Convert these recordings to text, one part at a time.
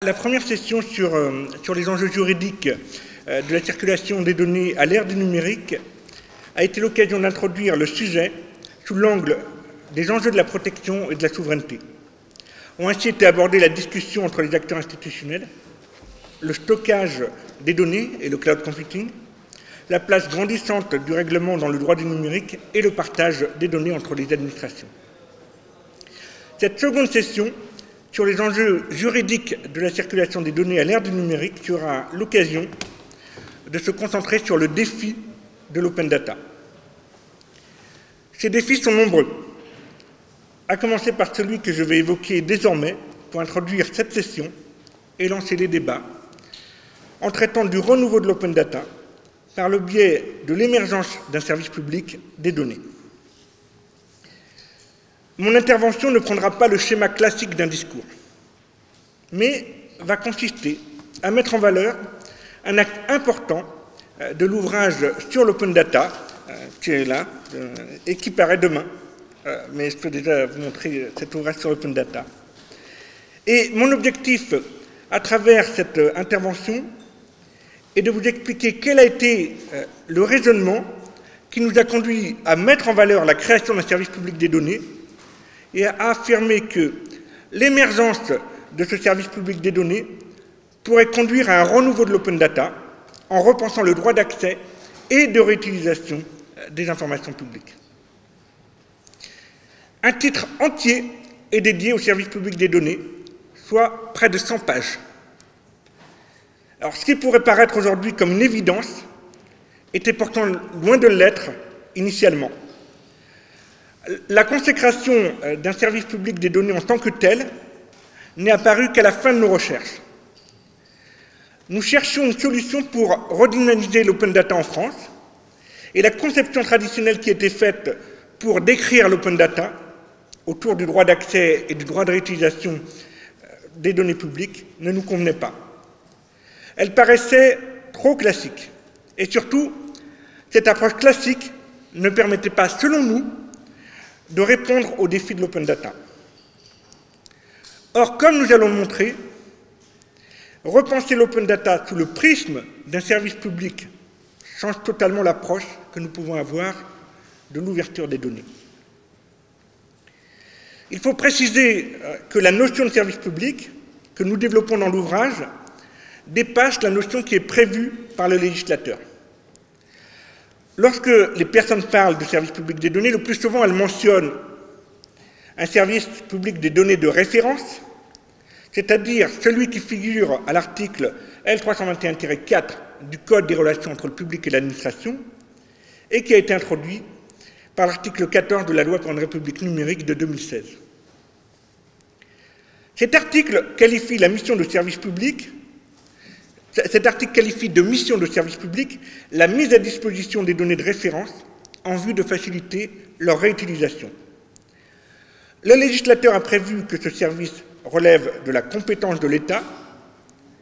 La première session sur les enjeux juridiques de la circulation des données à l'ère du numérique a été l'occasion d'introduire le sujet sous l'angle des enjeux de la protection et de la souveraineté. Ont ainsi été abordées la discussion entre les acteurs institutionnels, le stockage des données et le cloud computing, la place grandissante du règlement dans le droit du numérique et le partage des données entre les administrations. Cette seconde session sur les enjeux juridiques de la circulation des données à l'ère du numérique sera l'occasion de se concentrer sur le défi de l'open data. Ces défis sont nombreux, à commencer par celui que je vais évoquer désormais pour introduire cette session et lancer les débats, en traitant du renouveau de l'open data par le biais de l'émergence d'un service public des données. Mon intervention ne prendra pas le schéma classique d'un discours, mais va consister à mettre en valeur un acte important de l'ouvrage sur l'open data, qui est là, et qui paraît demain, mais je peux déjà vous montrer cet ouvrage sur l'open data. Et mon objectif, à travers cette intervention, est de vous expliquer quel a été le raisonnement qui nous a conduit à mettre en valeur la création d'un service public des données et à affirmer que l'émergence de ce service public des données pourrait conduire à un renouveau de l'open data en repensant le droit d'accès et de réutilisation des informations publiques. Un titre entier est dédié au service public des données, soit près de 100 pages. Alors, ce qui pourrait paraître aujourd'hui comme une évidence était pourtant loin de l'être initialement. La consécration d'un service public des données en tant que tel n'est apparue qu'à la fin de nos recherches. Nous cherchions une solution pour redynamiser l'open data en France, et la conception traditionnelle qui était faite pour décrire l'open data autour du droit d'accès et du droit de réutilisation des données publiques ne nous convenait pas. Elle paraissait trop classique. Et surtout, cette approche classique ne permettait pas, selon nous, de répondre aux défis de l'open data. Or, comme nous allons le montrer, repenser l'open data sous le prisme d'un service public change totalement l'approche que nous pouvons avoir de l'ouverture des données. Il faut préciser que la notion de service public que nous développons dans l'ouvrage dépasse la notion qui est prévue par le législateur. Lorsque les personnes parlent de service public des données, le plus souvent elles mentionnent un service public des données de référence, c'est-à-dire celui qui figure à l'article L321-4 du Code des relations entre le public et l'administration et qui a été introduit par l'article 14 de la Loi pour une République numérique de 2016. Cet article qualifie la mission de service public. Cet article qualifie de mission de service public la mise à disposition des données de référence en vue de faciliter leur réutilisation. Le législateur a prévu que ce service relève de la compétence de l'État,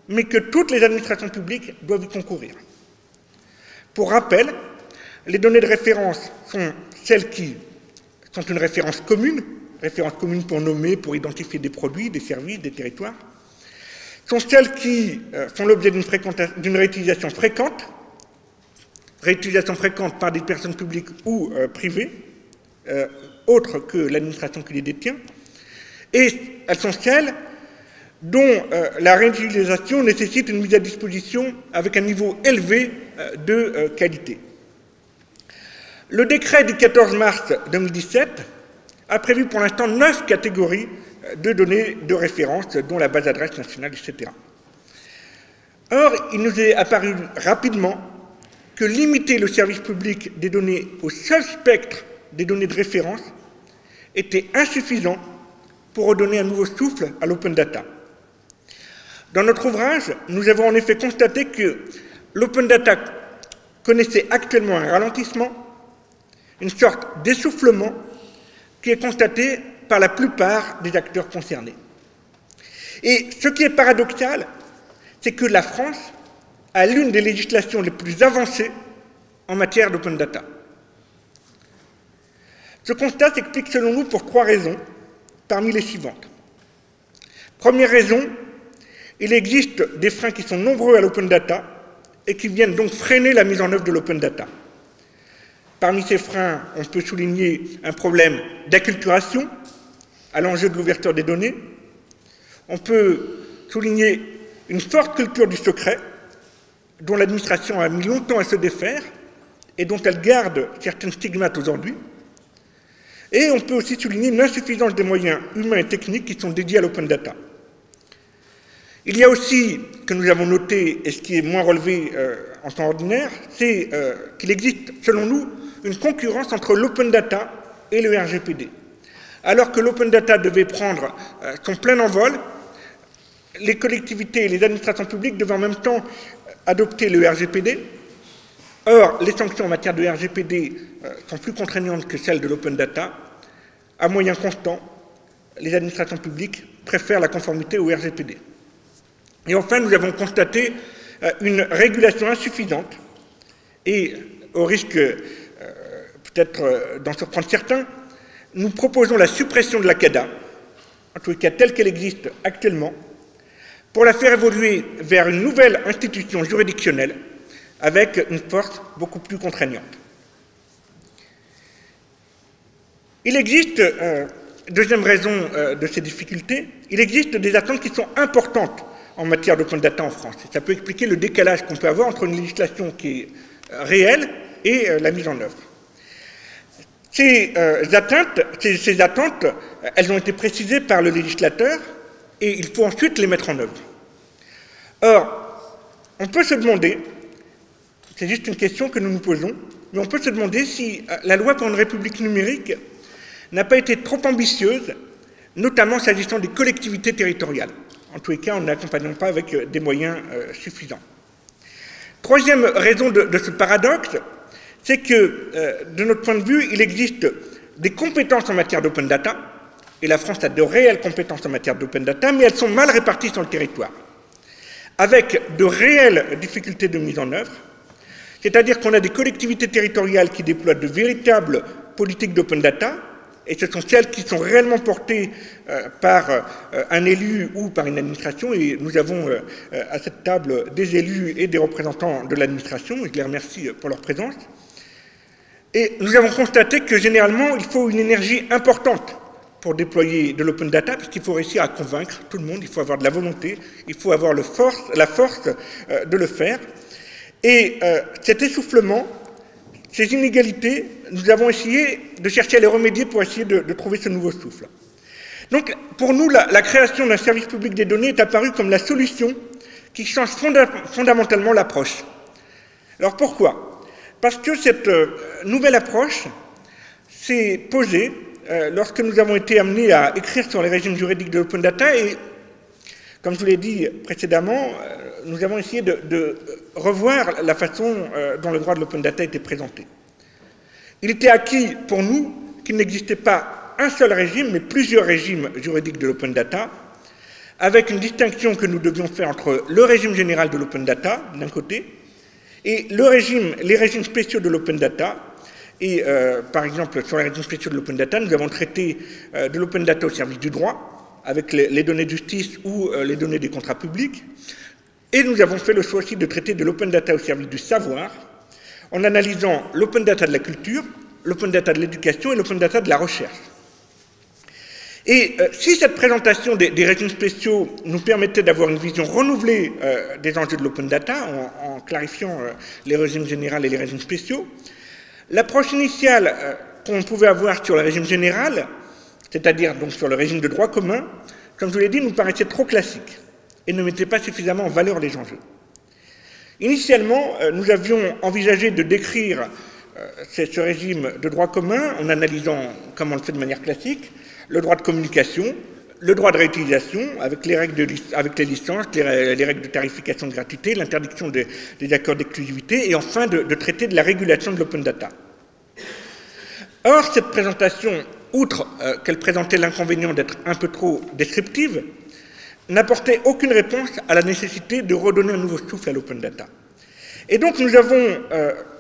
mais que toutes les administrations publiques doivent y concourir. Pour rappel, les données de référence sont celles qui sont une référence commune pour nommer, pour identifier des produits, des services, des territoires, sont celles qui font l'objet d'une réutilisation fréquente par des personnes publiques ou privées, autres que l'administration qui les détient, et elles sont celles dont la réutilisation nécessite une mise à disposition avec un niveau élevé de qualité. Le décret du 14 mars 2017 a prévu pour l'instant 9 catégories de données de référence, dont la base adresse nationale, etc. Or, il nous est apparu rapidement que limiter le service public des données au seul spectre des données de référence était insuffisant pour redonner un nouveau souffle à l'open data. Dans notre ouvrage, nous avons en effet constaté que l'open data connaissait actuellement un ralentissement, une sorte d'essoufflement qui est constaté par la plupart des acteurs concernés. Et ce qui est paradoxal, c'est que la France a l'une des législations les plus avancées en matière d'open data. Ce constat s'explique selon nous pour 3 raisons, parmi les suivantes. Première raison, il existe des freins qui sont nombreux à l'open data et qui viennent donc freiner la mise en œuvre de l'open data. Parmi ces freins, on peut souligner un problème d'acculturation à l'enjeu de l'ouverture des données. On peut souligner une forte culture du secret, dont l'administration a mis longtemps à se défaire et dont elle garde certains stigmates aujourd'hui. Et on peut aussi souligner une insuffisance des moyens humains et techniques qui sont dédiés à l'open data. Il y a aussi, que nous avons noté, et ce qui est moins relevé en temps ordinaire, c'est qu'il existe, selon nous, une concurrence entre l'open data et le RGPD. Alors que l'open data devait prendre son plein envol, les collectivités et les administrations publiques devaient en même temps adopter le RGPD. Or, les sanctions en matière de RGPD sont plus contraignantes que celles de l'open data. À moyens constants, les administrations publiques préfèrent la conformité au RGPD. Et enfin, nous avons constaté une régulation insuffisante et, au risque peut-être d'en surprendre certains, nous proposons la suppression de la CADA, en tout cas telle qu'elle existe actuellement, pour la faire évoluer vers une nouvelle institution juridictionnelle avec une force beaucoup plus contraignante. Il existe, deuxième raison de ces difficultés, il existe des attentes qui sont importantes en matière d'open data en France. Et ça peut expliquer le décalage qu'on peut avoir entre une législation qui est réelle et la mise en œuvre. Ces attentes, elles ont été précisées par le législateur et il faut ensuite les mettre en œuvre. Or, on peut se demander, c'est juste une question que nous nous posons, mais on peut se demander si la loi pour une république numérique n'a pas été trop ambitieuse, notamment s'agissant des collectivités territoriales. En tous les cas, en n'accompagnant pas avec des moyens suffisants. Troisième raison de ce paradoxe, c'est que, de notre point de vue, il existe des compétences en matière d'open data, et la France a de réelles compétences en matière d'open data, mais elles sont mal réparties sur le territoire, avec de réelles difficultés de mise en œuvre, c'est-à-dire qu'on a des collectivités territoriales qui déploient de véritables politiques d'open data, et ce sont celles qui sont réellement portées par un élu ou par une administration, et nous avons à cette table des élus et des représentants de l'administration, et je les remercie pour leur présence. Et nous avons constaté que généralement, il faut une énergie importante pour déployer de l'open data, puisqu'il faut réussir à convaincre tout le monde, il faut avoir de la volonté, il faut avoir la force de le faire. Et cet essoufflement, ces inégalités, nous avons essayé de chercher à les remédier pour essayer de trouver ce nouveau souffle. Donc, pour nous, la création d'un service public des données est apparue comme la solution qui change fondamentalement l'approche. Alors pourquoi? Parce que cette nouvelle approche s'est posée lorsque nous avons été amenés à écrire sur les régimes juridiques de l'open data et, comme je vous l'ai dit précédemment, nous avons essayé de revoir la façon dont le droit de l'open data était présenté. Il était acquis pour nous qu'il n'existait pas un seul régime, mais plusieurs régimes juridiques de l'open data, avec une distinction que nous devions faire entre le régime général de l'open data, d'un côté, et les régimes spéciaux de l'open data. Et par exemple, sur les régimes spéciaux de l'open data, nous avons traité de l'open data au service du droit, avec les données de justice ou les données des contrats publics. Et nous avons fait le choix aussi de traiter de l'open data au service du savoir, en analysant l'open data de la culture, l'open data de l'éducation et l'open data de la recherche. Et si cette présentation des régimes spéciaux nous permettait d'avoir une vision renouvelée des enjeux de l'open data, en clarifiant les régimes généraux et les régimes spéciaux, l'approche initiale qu'on pouvait avoir sur le régime général, c'est-à-dire donc sur le régime de droit commun, comme je vous l'ai dit, nous paraissait trop classique et ne mettait pas suffisamment en valeur les enjeux. Initialement, nous avions envisagé de décrire ce régime de droit commun en analysant, comme on le fait de manière classique, le droit de communication, le droit de réutilisation, avec les licences, les règles de tarification de gratuité, l'interdiction des accords d'exclusivité, et enfin de traiter de la régulation de l'open data. Or, cette présentation, outre qu'elle présentait l'inconvénient d'être un peu trop descriptive, n'apportait aucune réponse à la nécessité de redonner un nouveau souffle à l'open data. Et donc nous avons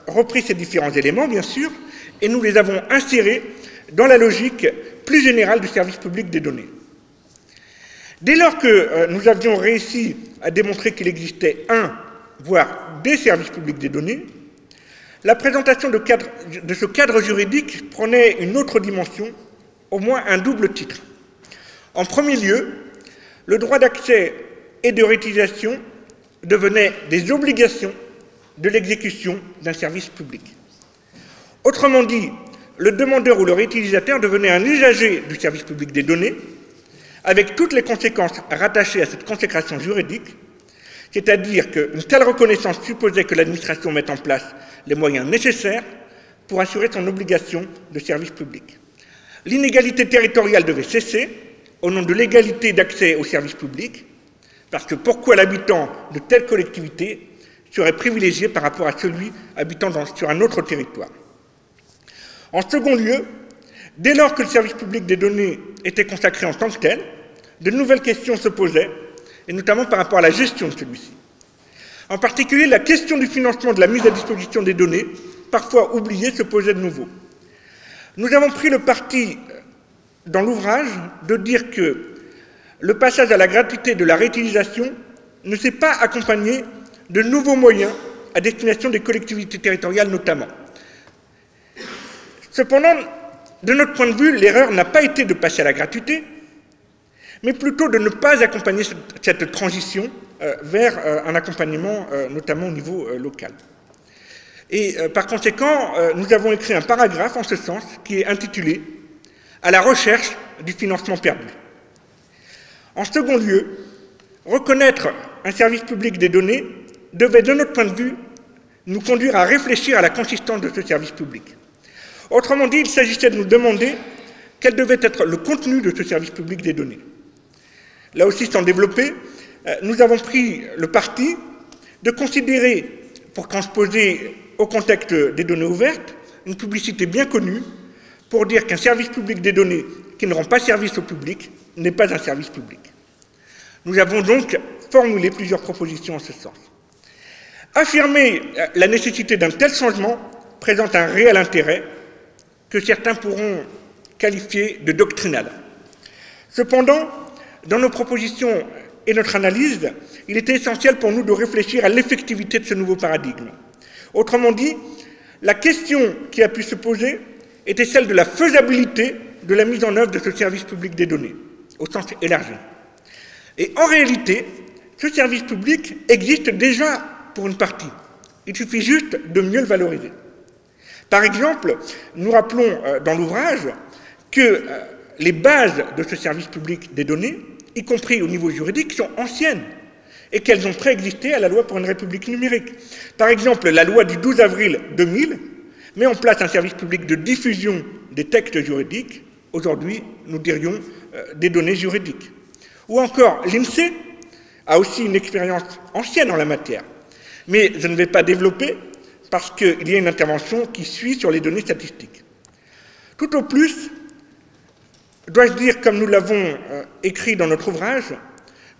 repris ces différents éléments, bien sûr, et nous les avons insérés dans la logique plus générale du service public des données. Dès lors que nous avions réussi à démontrer qu'il existait un, voire des services publics des données, la présentation de ce cadre juridique prenait une autre dimension, au moins un double titre. En premier lieu, le droit d'accès et de réutilisation devenaient des obligations de l'exécution d'un service public. Autrement dit, le demandeur ou le réutilisateur devenait un usager du service public des données, avec toutes les conséquences rattachées à cette consécration juridique, c'est-à-dire qu'une telle reconnaissance supposait que l'administration mette en place les moyens nécessaires pour assurer son obligation de service public. L'inégalité territoriale devait cesser au nom de l'égalité d'accès aux services publics, parce que pourquoi l'habitant de telle collectivité serait privilégié par rapport à celui habitant sur un autre territoire. En second lieu, dès lors que le service public des données était consacré en tant que tel, de nouvelles questions se posaient, et notamment par rapport à la gestion de celui-ci. En particulier, la question du financement de la mise à disposition des données, parfois oubliée, se posait de nouveau. Nous avons pris le parti, dans l'ouvrage, de dire que le passage à la gratuité de la réutilisation ne s'est pas accompagné de nouveaux moyens à destination des collectivités territoriales notamment. Cependant, de notre point de vue, l'erreur n'a pas été de passer à la gratuité, mais plutôt de ne pas accompagner cette transition vers un accompagnement notamment au niveau local. Et par conséquent, nous avons écrit un paragraphe en ce sens qui est intitulé « À la recherche du financement perdu ». En second lieu, reconnaître un service public des données devait, de notre point de vue, nous conduire à réfléchir à la consistance de ce service public. Autrement dit, il s'agissait de nous demander quel devait être le contenu de ce service public des données. Là aussi, sans développer, nous avons pris le parti de considérer, pour transposer au contexte des données ouvertes, une publicité bien connue pour dire qu'un service public des données qui ne rend pas service au public n'est pas un service public. Nous avons donc formulé plusieurs propositions en ce sens. Affirmer la nécessité d'un tel changement présente un réel intérêt que certains pourront qualifier de doctrinal. Cependant, dans nos propositions et notre analyse, il était essentiel pour nous de réfléchir à l'effectivité de ce nouveau paradigme. Autrement dit, la question qui a pu se poser était celle de la faisabilité de la mise en œuvre de ce service public des données, au sens élargi. Et en réalité, ce service public existe déjà pour une partie. Il suffit juste de mieux le valoriser. Par exemple, nous rappelons dans l'ouvrage que les bases de ce service public des données, y compris au niveau juridique, sont anciennes et qu'elles ont préexisté à la loi pour une république numérique. Par exemple, la loi du 12 avril 2000 met en place un service public de diffusion des textes juridiques, aujourd'hui, nous dirions, des données juridiques. Ou encore, l'INSEE a aussi une expérience ancienne en la matière, mais je ne vais pas développer parce qu'il y a une intervention qui suit sur les données statistiques. Tout au plus, dois-je dire, comme nous l'avons écrit dans notre ouvrage,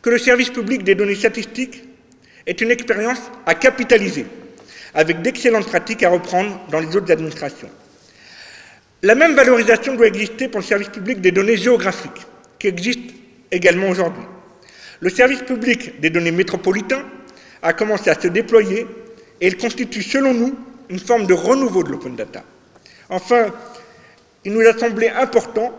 que le service public des données statistiques est une expérience à capitaliser, avec d'excellentes pratiques à reprendre dans les autres administrations. La même valorisation doit exister pour le service public des données géographiques, qui existe également aujourd'hui. Le service public des données métropolitains a commencé à se déployer et il constitue, selon nous, une forme de renouveau de l'open data. Enfin, il nous a semblé important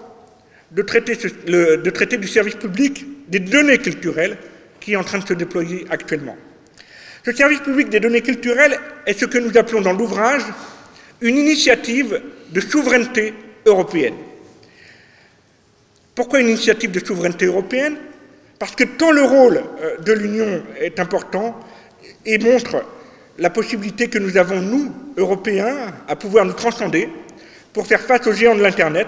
de traiter du service public des données culturelles qui est en train de se déployer actuellement. Ce service public des données culturelles est ce que nous appelons dans l'ouvrage une initiative de souveraineté européenne. Pourquoi une initiative de souveraineté européenne? Parce que tant le rôle de l'Union est important et montre la possibilité que nous avons, nous, Européens, à pouvoir nous transcender pour faire face aux géants de l'Internet,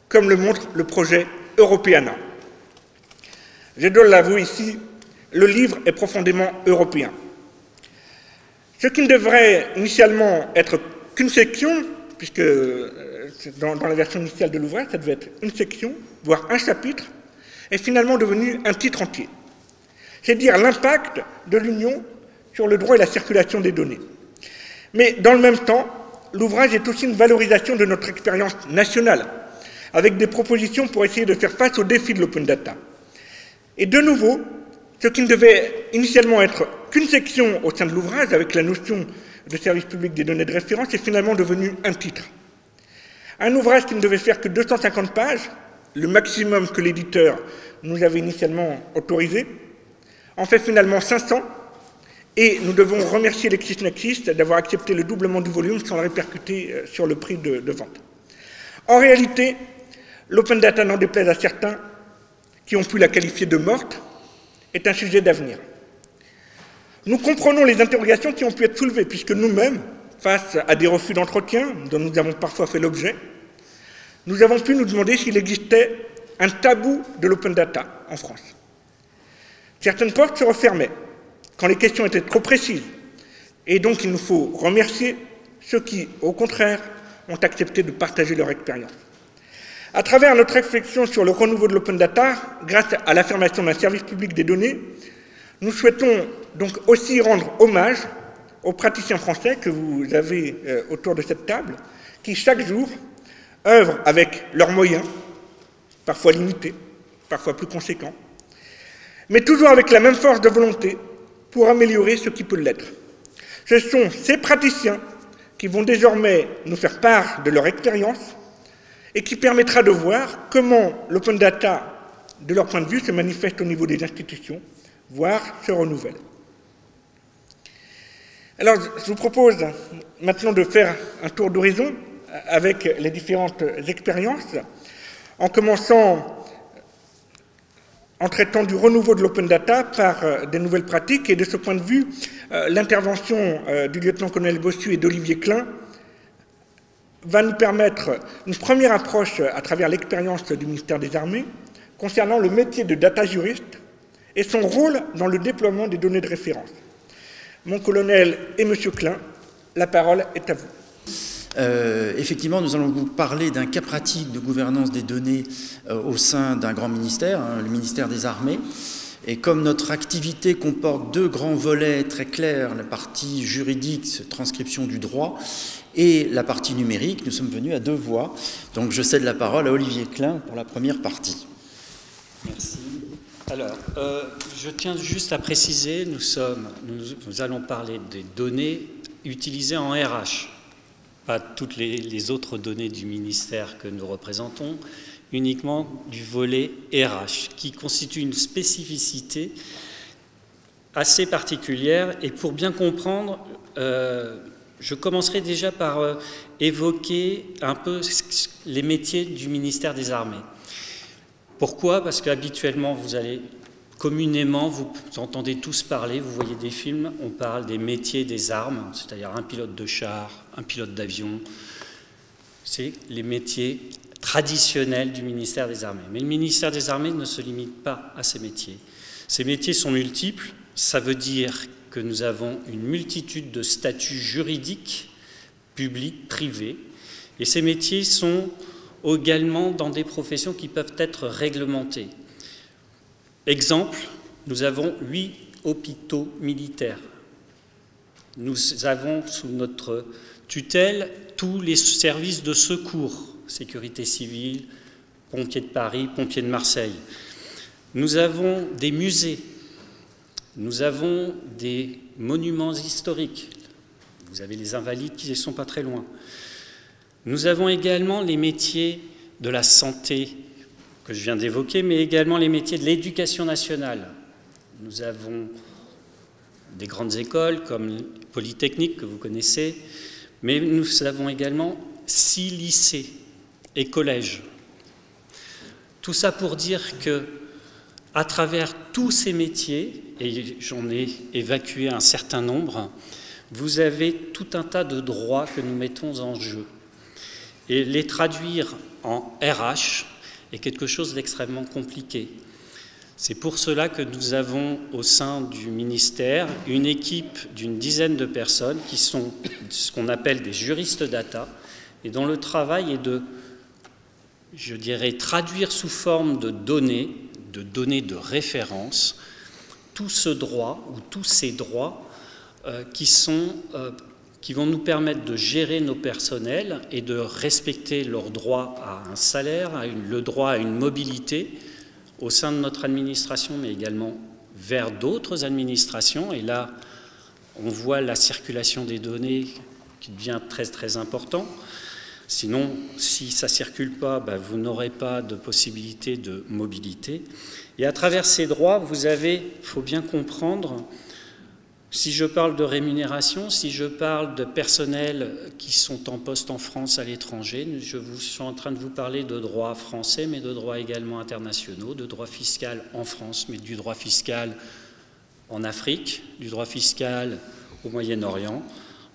comme le montre le projet Europeana. Je dois l'avouer ici, le livre est profondément européen. Ce qui ne devrait initialement être qu'une section, puisque dans la version initiale de l'ouvrage, ça devait être une section, voire un chapitre, est finalement devenu un titre entier. C'est dire l'impact de l'Union sur le droit et la circulation des données. Mais dans le même temps, l'ouvrage est aussi une valorisation de notre expérience nationale, avec des propositions pour essayer de faire face aux défis de l'open data. Et de nouveau, ce qui ne devait initialement être qu'une section au sein de l'ouvrage, avec la notion de service public des données de référence, est finalement devenu un titre. Un ouvrage qui ne devait faire que 250 pages, le maximum que l'éditeur nous avait initialement autorisé, en fait finalement 500, et nous devons remercier LexisNexis d'avoir accepté le doublement du volume sans le répercuter sur le prix de vente. En réalité, l'open data, n'en déplaise à certains qui ont pu la qualifier de morte, est un sujet d'avenir. Nous comprenons les interrogations qui ont pu être soulevées, puisque nous-mêmes, face à des refus d'entretien dont nous avons parfois fait l'objet, nous avons pu nous demander s'il existait un tabou de l'open data en France. Certaines portes se refermaient quand les questions étaient trop précises, et donc il nous faut remercier ceux qui, au contraire, ont accepté de partager leur expérience. À travers notre réflexion sur le renouveau de l'open data, grâce à l'affirmation d'un service public des données, nous souhaitons donc aussi rendre hommage aux praticiens français que vous avez autour de cette table, qui chaque jour œuvrent avec leurs moyens, parfois limités, parfois plus conséquents, mais toujours avec la même force de volonté pour améliorer ce qui peut l'être. Ce sont ces praticiens qui vont désormais nous faire part de leur expérience et qui permettra de voir comment l'open data, de leur point de vue, se manifeste au niveau des institutions, voire se renouvelle. Alors, je vous propose maintenant de faire un tour d'horizon avec les différentes expériences, en commençant en traitant du renouveau de l'open data par des nouvelles pratiques. Et de ce point de vue, l'intervention du lieutenant-colonel Bossu et d'Olivier Klein va nous permettre une première approche à travers l'expérience du ministère des Armées concernant le métier de data juriste et son rôle dans le déploiement des données de référence. Mon colonel et monsieur Klein, la parole est à vous. Effectivement, nous allons vous parler d'un cas pratique de gouvernance des données au sein d'un grand ministère, le ministère des Armées. Et comme notre activité comporte deux grands volets très clairs, la partie juridique, transcription du droit, et la partie numérique, nous sommes venus à deux voix. Donc je cède la parole à Olivier Klein pour la première partie. Merci. Alors, je tiens juste à préciser, nous allons parler des données utilisées en RH, pas toutes les autres données du ministère que nous représentons, uniquement du volet RH, qui constitue une spécificité assez particulière. Et pour bien comprendre, je commencerai déjà par évoquer un peu les métiers du ministère des Armées. Pourquoi? Parce qu'habituellement, communément, vous entendez tous parler, vous voyez des films, on parle des métiers des armes, c'est-à-dire un pilote de char, un pilote d'avion. C'est les métiers traditionnels du ministère des Armées. Mais le ministère des Armées ne se limite pas à ces métiers. Ces métiers sont multiples, ça veut dire que nous avons une multitude de statuts juridiques, publics, privés, et ces métiers sont également dans des professions qui peuvent être réglementées. Exemple, nous avons 8 hôpitaux militaires. Nous avons sous notre tutelle tous les services de secours, sécurité civile, pompiers de Paris, pompiers de Marseille. Nous avons des musées, nous avons des monuments historiques. Vous avez les Invalides qui ne sont pas très loin. Nous avons également les métiers de la santé que je viens d'évoquer, mais également les métiers de l'éducation nationale. Nous avons des grandes écoles comme Polytechnique que vous connaissez, mais nous avons également 6 lycées et collèges. Tout ça pour dire que, à travers tous ces métiers, et j'en ai évacué un certain nombre, vous avez tout un tas de droits que nous mettons en jeu. Et les traduire en RH est quelque chose d'extrêmement compliqué. C'est pour cela que nous avons au sein du ministère une équipe d'une dizaine de personnes qui sont ce qu'on appelle des juristes data et dont le travail est de, je dirais, traduire sous forme de données de référence, tout ce droit ou tous ces droits qui vont nous permettre de gérer nos personnels et de respecter leur droit à un salaire, le droit à une mobilité, au sein de notre administration, mais également vers d'autres administrations. Et là, on voit la circulation des données qui devient très très important. Sinon, si ça ne circule pas, vous n'aurez pas de possibilité de mobilité. Et à travers ces droits, vous avez, il faut bien comprendre, si je parle de rémunération, si je parle de personnel qui sont en poste en France, à l'étranger, je suis en train de vous parler de droits français, mais de droits également internationaux, de droit fiscal en France, mais du droit fiscal en Afrique, du droit fiscal au Moyen-Orient,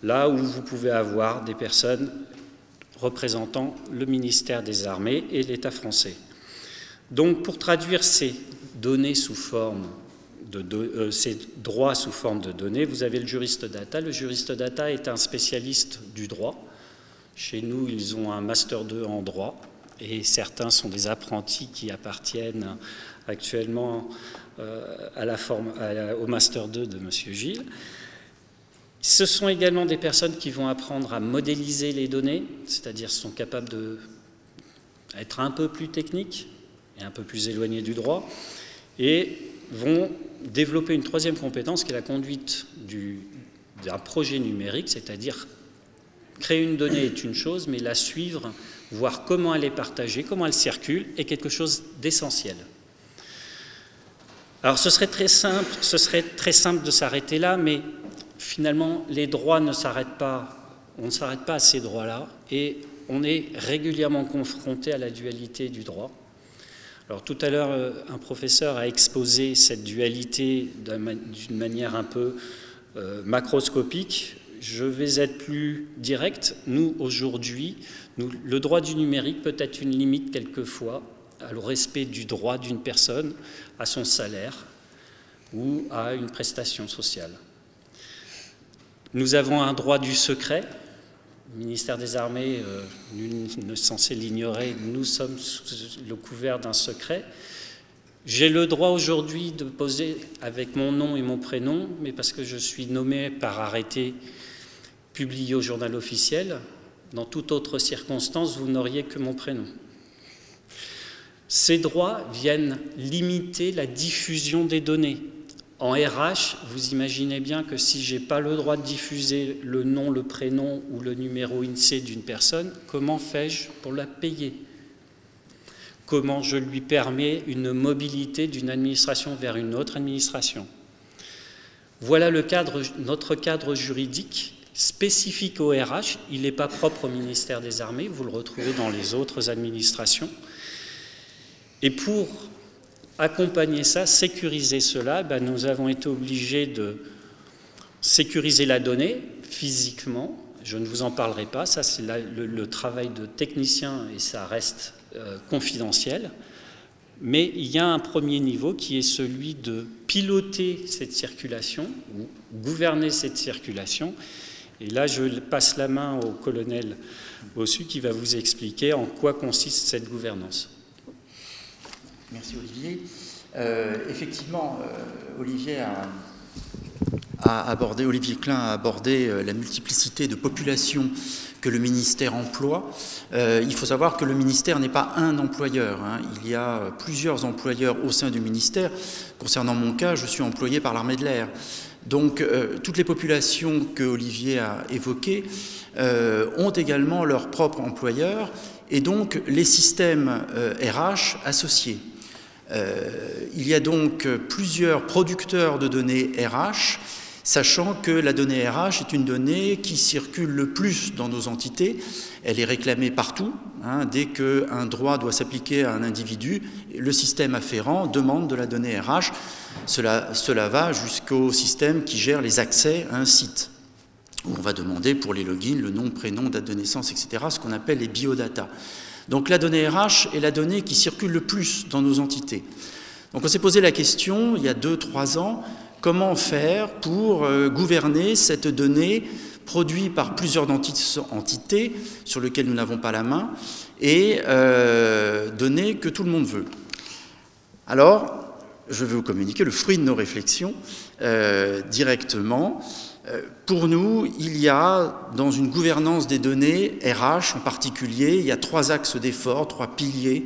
là où vous pouvez avoir des personnes représentant le ministère des Armées et l'État français. Donc, pour traduire ces données sous forme ces droits sous forme de données, vous avez le juriste data. Le juriste data est un spécialiste du droit. Chez nous, ils ont un Master 2 en droit et certains sont des apprentis qui appartiennent actuellement au Master 2 de M. Gilles. Ce sont également des personnes qui vont apprendre à modéliser les données, c'est-à-dire sont capables d'être un peu plus techniques et un peu plus éloignés du droit, et vont développer une troisième compétence qui est la conduite d'un projet numérique, c'est-à-dire créer une donnée est une chose, mais la suivre, voir comment elle est partagée, comment elle circule, est quelque chose d'essentiel. Alors ce serait très simple de s'arrêter là, mais finalement les droits ne s'arrêtent pas, on ne s'arrête pas à ces droits-là, et on est régulièrement confronté à la dualité du droit. Alors tout à l'heure, un professeur a exposé cette dualité d'une manière un peu macroscopique. Je vais être plus direct. Nous, aujourd'hui, le droit du numérique peut être une limite quelquefois au respect du droit d'une personne, à son salaire ou à une prestation sociale. Nous avons un droit du secret. Le ministère des Armées, nul n'est censé l'ignorer, nous sommes sous le couvert d'un secret. J'ai le droit aujourd'hui de poser avec mon nom et mon prénom, mais parce que je suis nommé par arrêté publié au journal officiel. Dans toute autre circonstance, vous n'auriez que mon prénom. Ces droits viennent limiter la diffusion des données. En RH, vous imaginez bien que si je n'ai pas le droit de diffuser le nom, le prénom ou le numéro INSEE d'une personne, comment fais-je pour la payer? Comment je lui permets une mobilité d'une administration vers une autre administration? Voilà notre cadre juridique spécifique au RH. Il n'est pas propre au ministère des Armées, vous le retrouvez dans les autres administrations. Et pour accompagner ça, sécuriser cela, nous avons été obligés de sécuriser la donnée physiquement. Je ne vous en parlerai pas, ça c'est le travail de technicien et ça reste confidentiel. Mais il y a un premier niveau qui est celui de piloter cette circulation ou gouverner cette circulation. Et là, je passe la main au colonel Bossu qui va vous expliquer en quoi consiste cette gouvernance. Merci Olivier. Effectivement, Olivier Klein a abordé la multiplicité de populations que le ministère emploie. Il faut savoir que le ministère n'est pas un employeur, hein. Il y a plusieurs employeurs au sein du ministère. Concernant mon cas, je suis employé par l'armée de l'air. Donc, toutes les populations que Olivier a évoquées ont également leur propre employeur et donc les systèmes RH associés. Il y a donc plusieurs producteurs de données RH, sachant que la donnée RH est une donnée qui circule le plus dans nos entités. Elle est réclamée partout, hein. Dès qu'un droit doit s'appliquer à un individu, le système afférent demande de la donnée RH. Cela va jusqu'au système qui gère les accès à un site, où on va demander pour les logins le nom, prénom, date de naissance, etc., ce qu'on appelle les biodata. Donc la donnée RH est la donnée qui circule le plus dans nos entités. Donc on s'est posé la question, il y a 2-3 ans, comment faire pour gouverner cette donnée produite par plusieurs entités sur lesquelles nous n'avons pas la main et données que tout le monde veut. Alors, je vais vous communiquer le fruit de nos réflexions directement. Pour nous, il y a, dans une gouvernance des données, RH en particulier, il y a 3 axes d'effort, 3 piliers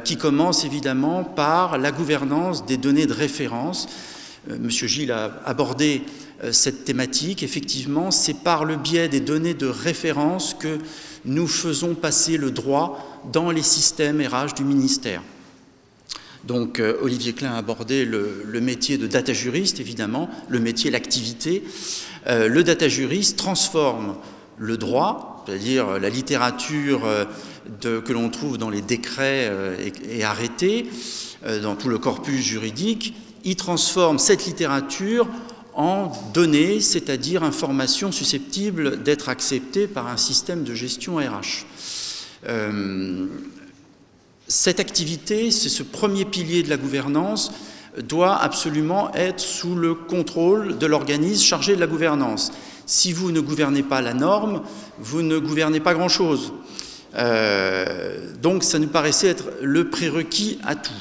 qui commence évidemment par la gouvernance des données de référence. Monsieur Gilles a abordé cette thématique. Effectivement, c'est par le biais des données de référence que nous faisons passer le droit dans les systèmes RH du ministère. Donc Olivier Klein a abordé le métier de data juriste, évidemment, le métier, l'activité. Le data juriste transforme le droit, c'est-à-dire la littérature que l'on trouve dans les décrets et arrêtés, dans tout le corpus juridique. Il transforme cette littérature en données, c'est-à-dire informations susceptibles d'être acceptées par un système de gestion RH. Cette activité, c'est ce premier pilier de la gouvernance, doit absolument être sous le contrôle de l'organisme chargé de la gouvernance. Si vous ne gouvernez pas la norme, vous ne gouvernez pas grand-chose. Donc ça nous paraissait être le prérequis à tout.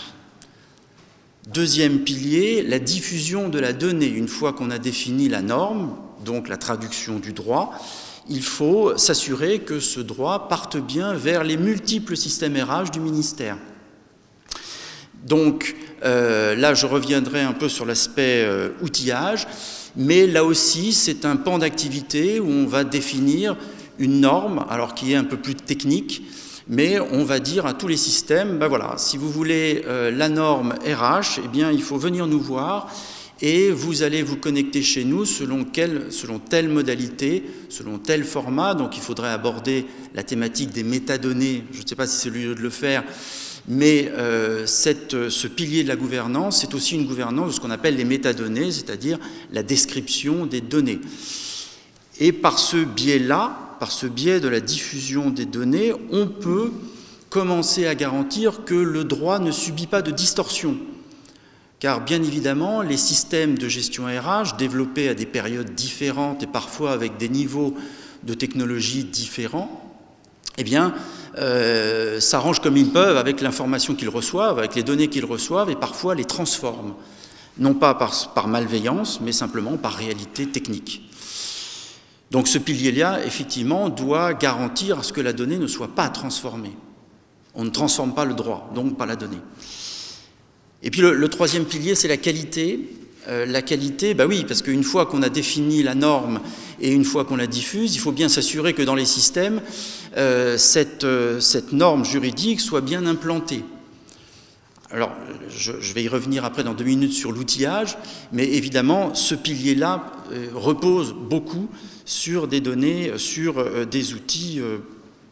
Deuxième pilier, la diffusion de la donnée. Une fois qu'on a défini la norme, donc la traduction du droit, il faut s'assurer que ce droit parte bien vers les multiples systèmes RH du ministère. Donc là, je reviendrai un peu sur l'aspect outillage, mais là aussi, c'est un pan d'activité où on va définir une norme, alors qui est un peu plus technique, mais on va dire à tous les systèmes, ben voilà, si vous voulez la norme RH, eh bien, il faut venir nous voir et vous allez vous connecter chez nous selon telle modalité, selon tel format. Donc il faudrait aborder la thématique des métadonnées, je ne sais pas si c'est le lieu de le faire, mais ce pilier de la gouvernance, c'est aussi une gouvernance de ce qu'on appelle les métadonnées, c'est-à-dire la description des données. Et par ce biais-là, par ce biais de la diffusion des données, on peut commencer à garantir que le droit ne subit pas de distorsion. Car bien évidemment, les systèmes de gestion RH, développés à des périodes différentes et parfois avec des niveaux de technologie différents, eh bien, s'arrangent comme ils peuvent avec l'information qu'ils reçoivent, avec les données qu'ils reçoivent, et parfois les transforment. Non pas par malveillance, mais simplement par réalité technique. Donc ce pilier-là, effectivement, doit garantir à ce que la donnée ne soit pas transformée. On ne transforme pas le droit, donc pas la donnée. Et puis le troisième pilier, c'est la qualité. La qualité, bah oui, parce qu'une fois qu'on a défini la norme et une fois qu'on la diffuse, il faut bien s'assurer que dans les systèmes, cette norme juridique soit bien implantée. Alors, je vais y revenir après dans 2 minutes sur l'outillage, mais évidemment, ce pilier-là repose beaucoup sur des données, sur des outils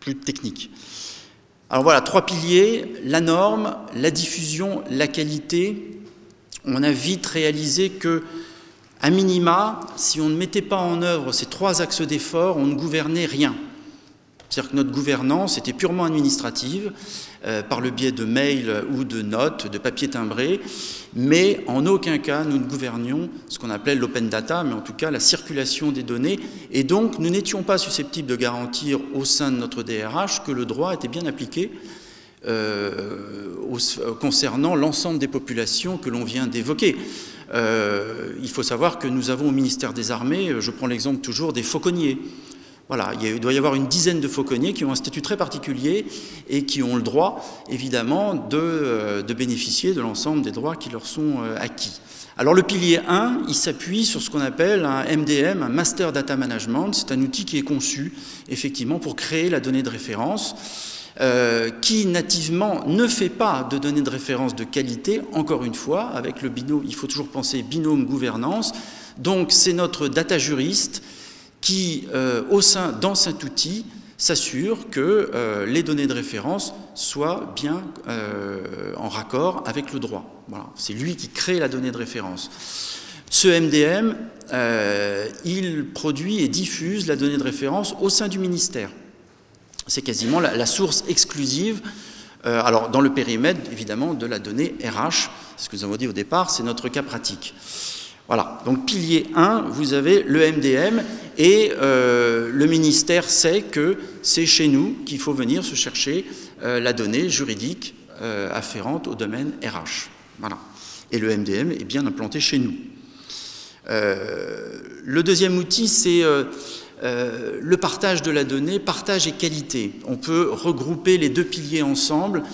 plus techniques. Alors voilà, 3 piliers, la norme, la diffusion, la qualité. On a vite réalisé que, à minima, si on ne mettait pas en œuvre ces 3 axes d'effort, on ne gouvernait rien. C'est-à-dire que notre gouvernance était purement administrative, par le biais de mails ou de notes, de papier timbré, mais en aucun cas nous ne gouvernions ce qu'on appelait l'open data, mais en tout cas la circulation des données, et donc nous n'étions pas susceptibles de garantir au sein de notre DRH que le droit était bien appliqué concernant l'ensemble des populations que l'on vient d'évoquer. Il faut savoir que nous avons au ministère des Armées, je prends l'exemple toujours des fauconniers. Voilà, il doit y avoir une dizaine de fauconniers qui ont un statut très particulier et qui ont le droit, évidemment, de bénéficier de l'ensemble des droits qui leur sont acquis. Alors le pilier 1, il s'appuie sur ce qu'on appelle un MDM, un Master Data Management. C'est un outil qui est conçu, effectivement, pour créer la donnée de référence, qui nativement ne fait pas de données de référence de qualité, encore une fois, avec le binôme, il faut toujours penser binôme gouvernance. Donc c'est notre data juriste qui, dans cet outil, s'assure que les données de référence soient bien en raccord avec le droit. Voilà. C'est lui qui crée la donnée de référence. Ce MDM, il produit et diffuse la donnée de référence au sein du ministère. C'est quasiment la source exclusive, alors dans le périmètre, évidemment, de la donnée RH. C'est ce que nous avons dit au départ, c'est notre cas pratique. Voilà, donc pilier 1, vous avez le MDM et le ministère sait que c'est chez nous qu'il faut venir se chercher la donnée juridique afférente au domaine RH. Voilà. Et le MDM est bien implanté chez nous. Le deuxième outil, c'est le partage de la donnée, partage et qualité. On peut regrouper les 2 piliers ensemble.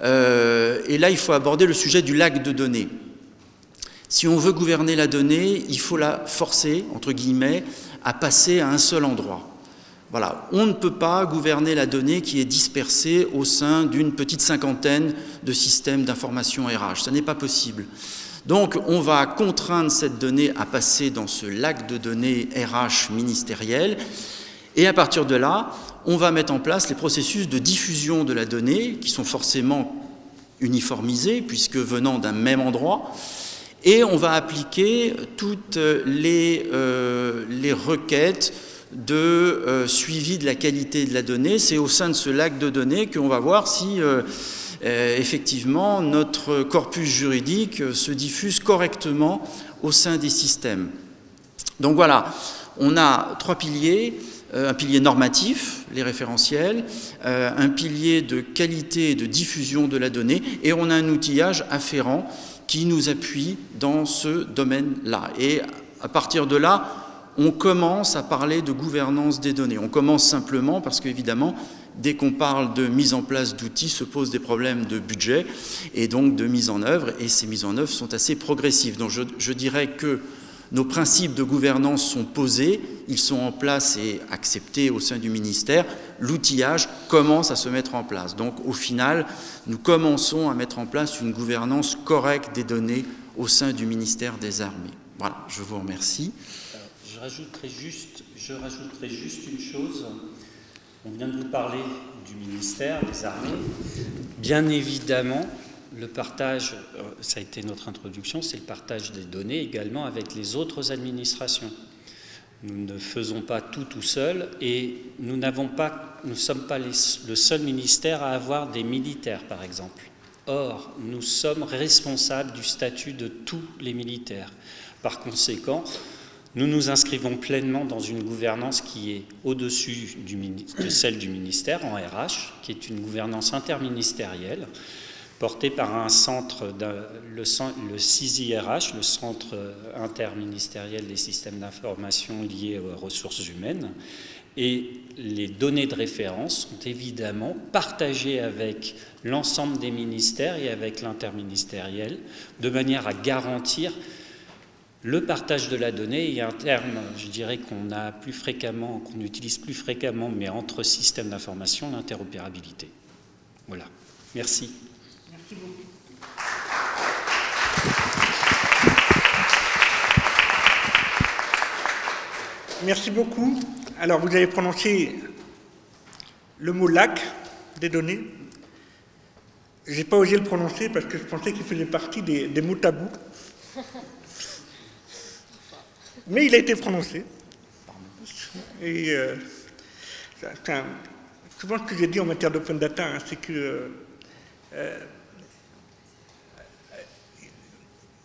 Et là, il faut aborder le sujet du lac de données. Si on veut gouverner la donnée, il faut la forcer, entre guillemets, à passer à un seul endroit. Voilà, on ne peut pas gouverner la donnée qui est dispersée au sein d'une petite cinquantaine de systèmes d'information RH. Ça n'est pas possible. Donc, on va contraindre cette donnée à passer dans ce lac de données RH ministériel. Et à partir de là, on va mettre en place les processus de diffusion de la donnée, qui sont forcément uniformisés, puisque venant d'un même endroit. Et on va appliquer toutes les requêtes de suivi de la qualité de la donnée. C'est au sein de ce lac de données qu'on va voir si effectivement notre corpus juridique se diffuse correctement au sein des systèmes. Donc voilà, on a 3 piliers. Un pilier normatif, les référentiels, un pilier de qualité et de diffusion de la donnée, et on a un outillage afférent qui nous appuie dans ce domaine-là. Et à partir de là, on commence à parler de gouvernance des données. On commence simplement parce qu'évidemment, dès qu'on parle de mise en place d'outils, se posent des problèmes de budget et donc de mise en œuvre, et ces mises en œuvre sont assez progressives. Donc je dirais que nos principes de gouvernance sont posés, ils sont en place et acceptés au sein du ministère. L'outillage commence à se mettre en place. Donc au final, nous commençons à mettre en place une gouvernance correcte des données au sein du ministère des Armées. Voilà, je vous remercie. Je rajouterai juste une chose. On vient de vous parler du ministère des Armées. Bien évidemment, le partage, ça a été notre introduction, c'est le partage des données également avec les autres administrations. Nous ne faisons pas tout seul et nous ne sommes pas le seul ministère à avoir des militaires, par exemple. Or, nous sommes responsables du statut de tous les militaires. Par conséquent, nous nous inscrivons pleinement dans une gouvernance qui est au-dessus de celle du ministère, en RH, qui est une gouvernance interministérielle, porté par un centre, le CISIRH, le Centre interministériel des systèmes d'information liés aux ressources humaines. Et les données de référence sont évidemment partagées avec l'ensemble des ministères et avec l'interministériel, de manière à garantir le partage de la donnée. Et un terme, je dirais, qu'on utilise plus fréquemment, mais entre systèmes d'information, l'interopérabilité. Voilà. Merci. Merci beaucoup. Merci beaucoup. Alors, vous avez prononcé le mot lac des données. Je n'ai pas osé le prononcer parce que je pensais qu'il faisait partie des mots tabous. Mais il a été prononcé. Et souvent, ce que j'ai dit en matière d'open data, c'est que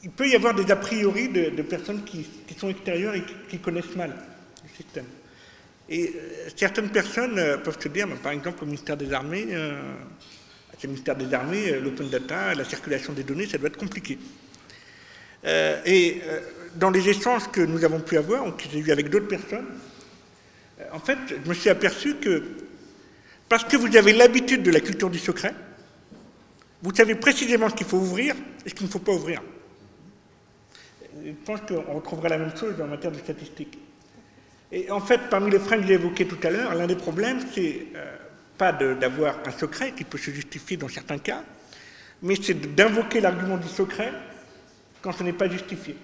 il peut y avoir des a priori de personnes qui sont extérieures et qui connaissent mal le système. Et certaines personnes peuvent se dire, par exemple, au ministère des Armées, c'est le ministère des Armées, l'open data, la circulation des données, ça doit être compliqué. Dans les échanges que nous avons pu avoir, ou que j'ai eu avec d'autres personnes, en fait, je me suis aperçu que, parce que vous avez l'habitude de la culture du secret, vous savez précisément ce qu'il faut ouvrir et ce qu'il ne faut pas ouvrir. Je pense qu'on retrouvera la même chose en matière de statistiques. Et en fait, parmi les freins que j'ai évoqués tout à l'heure, l'un des problèmes, c'est pas d'avoir un secret qui peut se justifier dans certains cas, mais c'est d'invoquer l'argument du secret quand ce n'est pas justifié.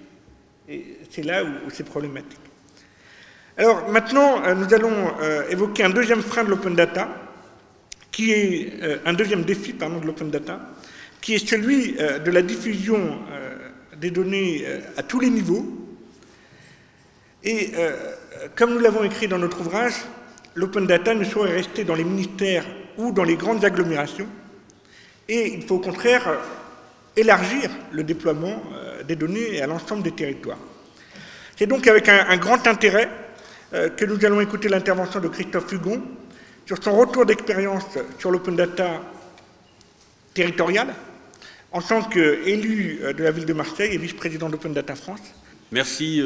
Et c'est là où c'est problématique. Alors maintenant, nous allons évoquer un deuxième frein de l'open data, qui est un deuxième défi de l'open data, qui est celui de la diffusion des données à tous les niveaux. Et comme nous l'avons écrit dans notre ouvrage, l'open data ne saurait rester dans les ministères ou dans les grandes agglomérations, et il faut au contraire élargir le déploiement des données à l'ensemble des territoires. C'est donc avec un grand intérêt que nous allons écouter l'intervention de Christophe Hugon sur son retour d'expérience sur l'open data territorial en tant qu'élu de la ville de Marseille et vice-président d'Open Data France. Merci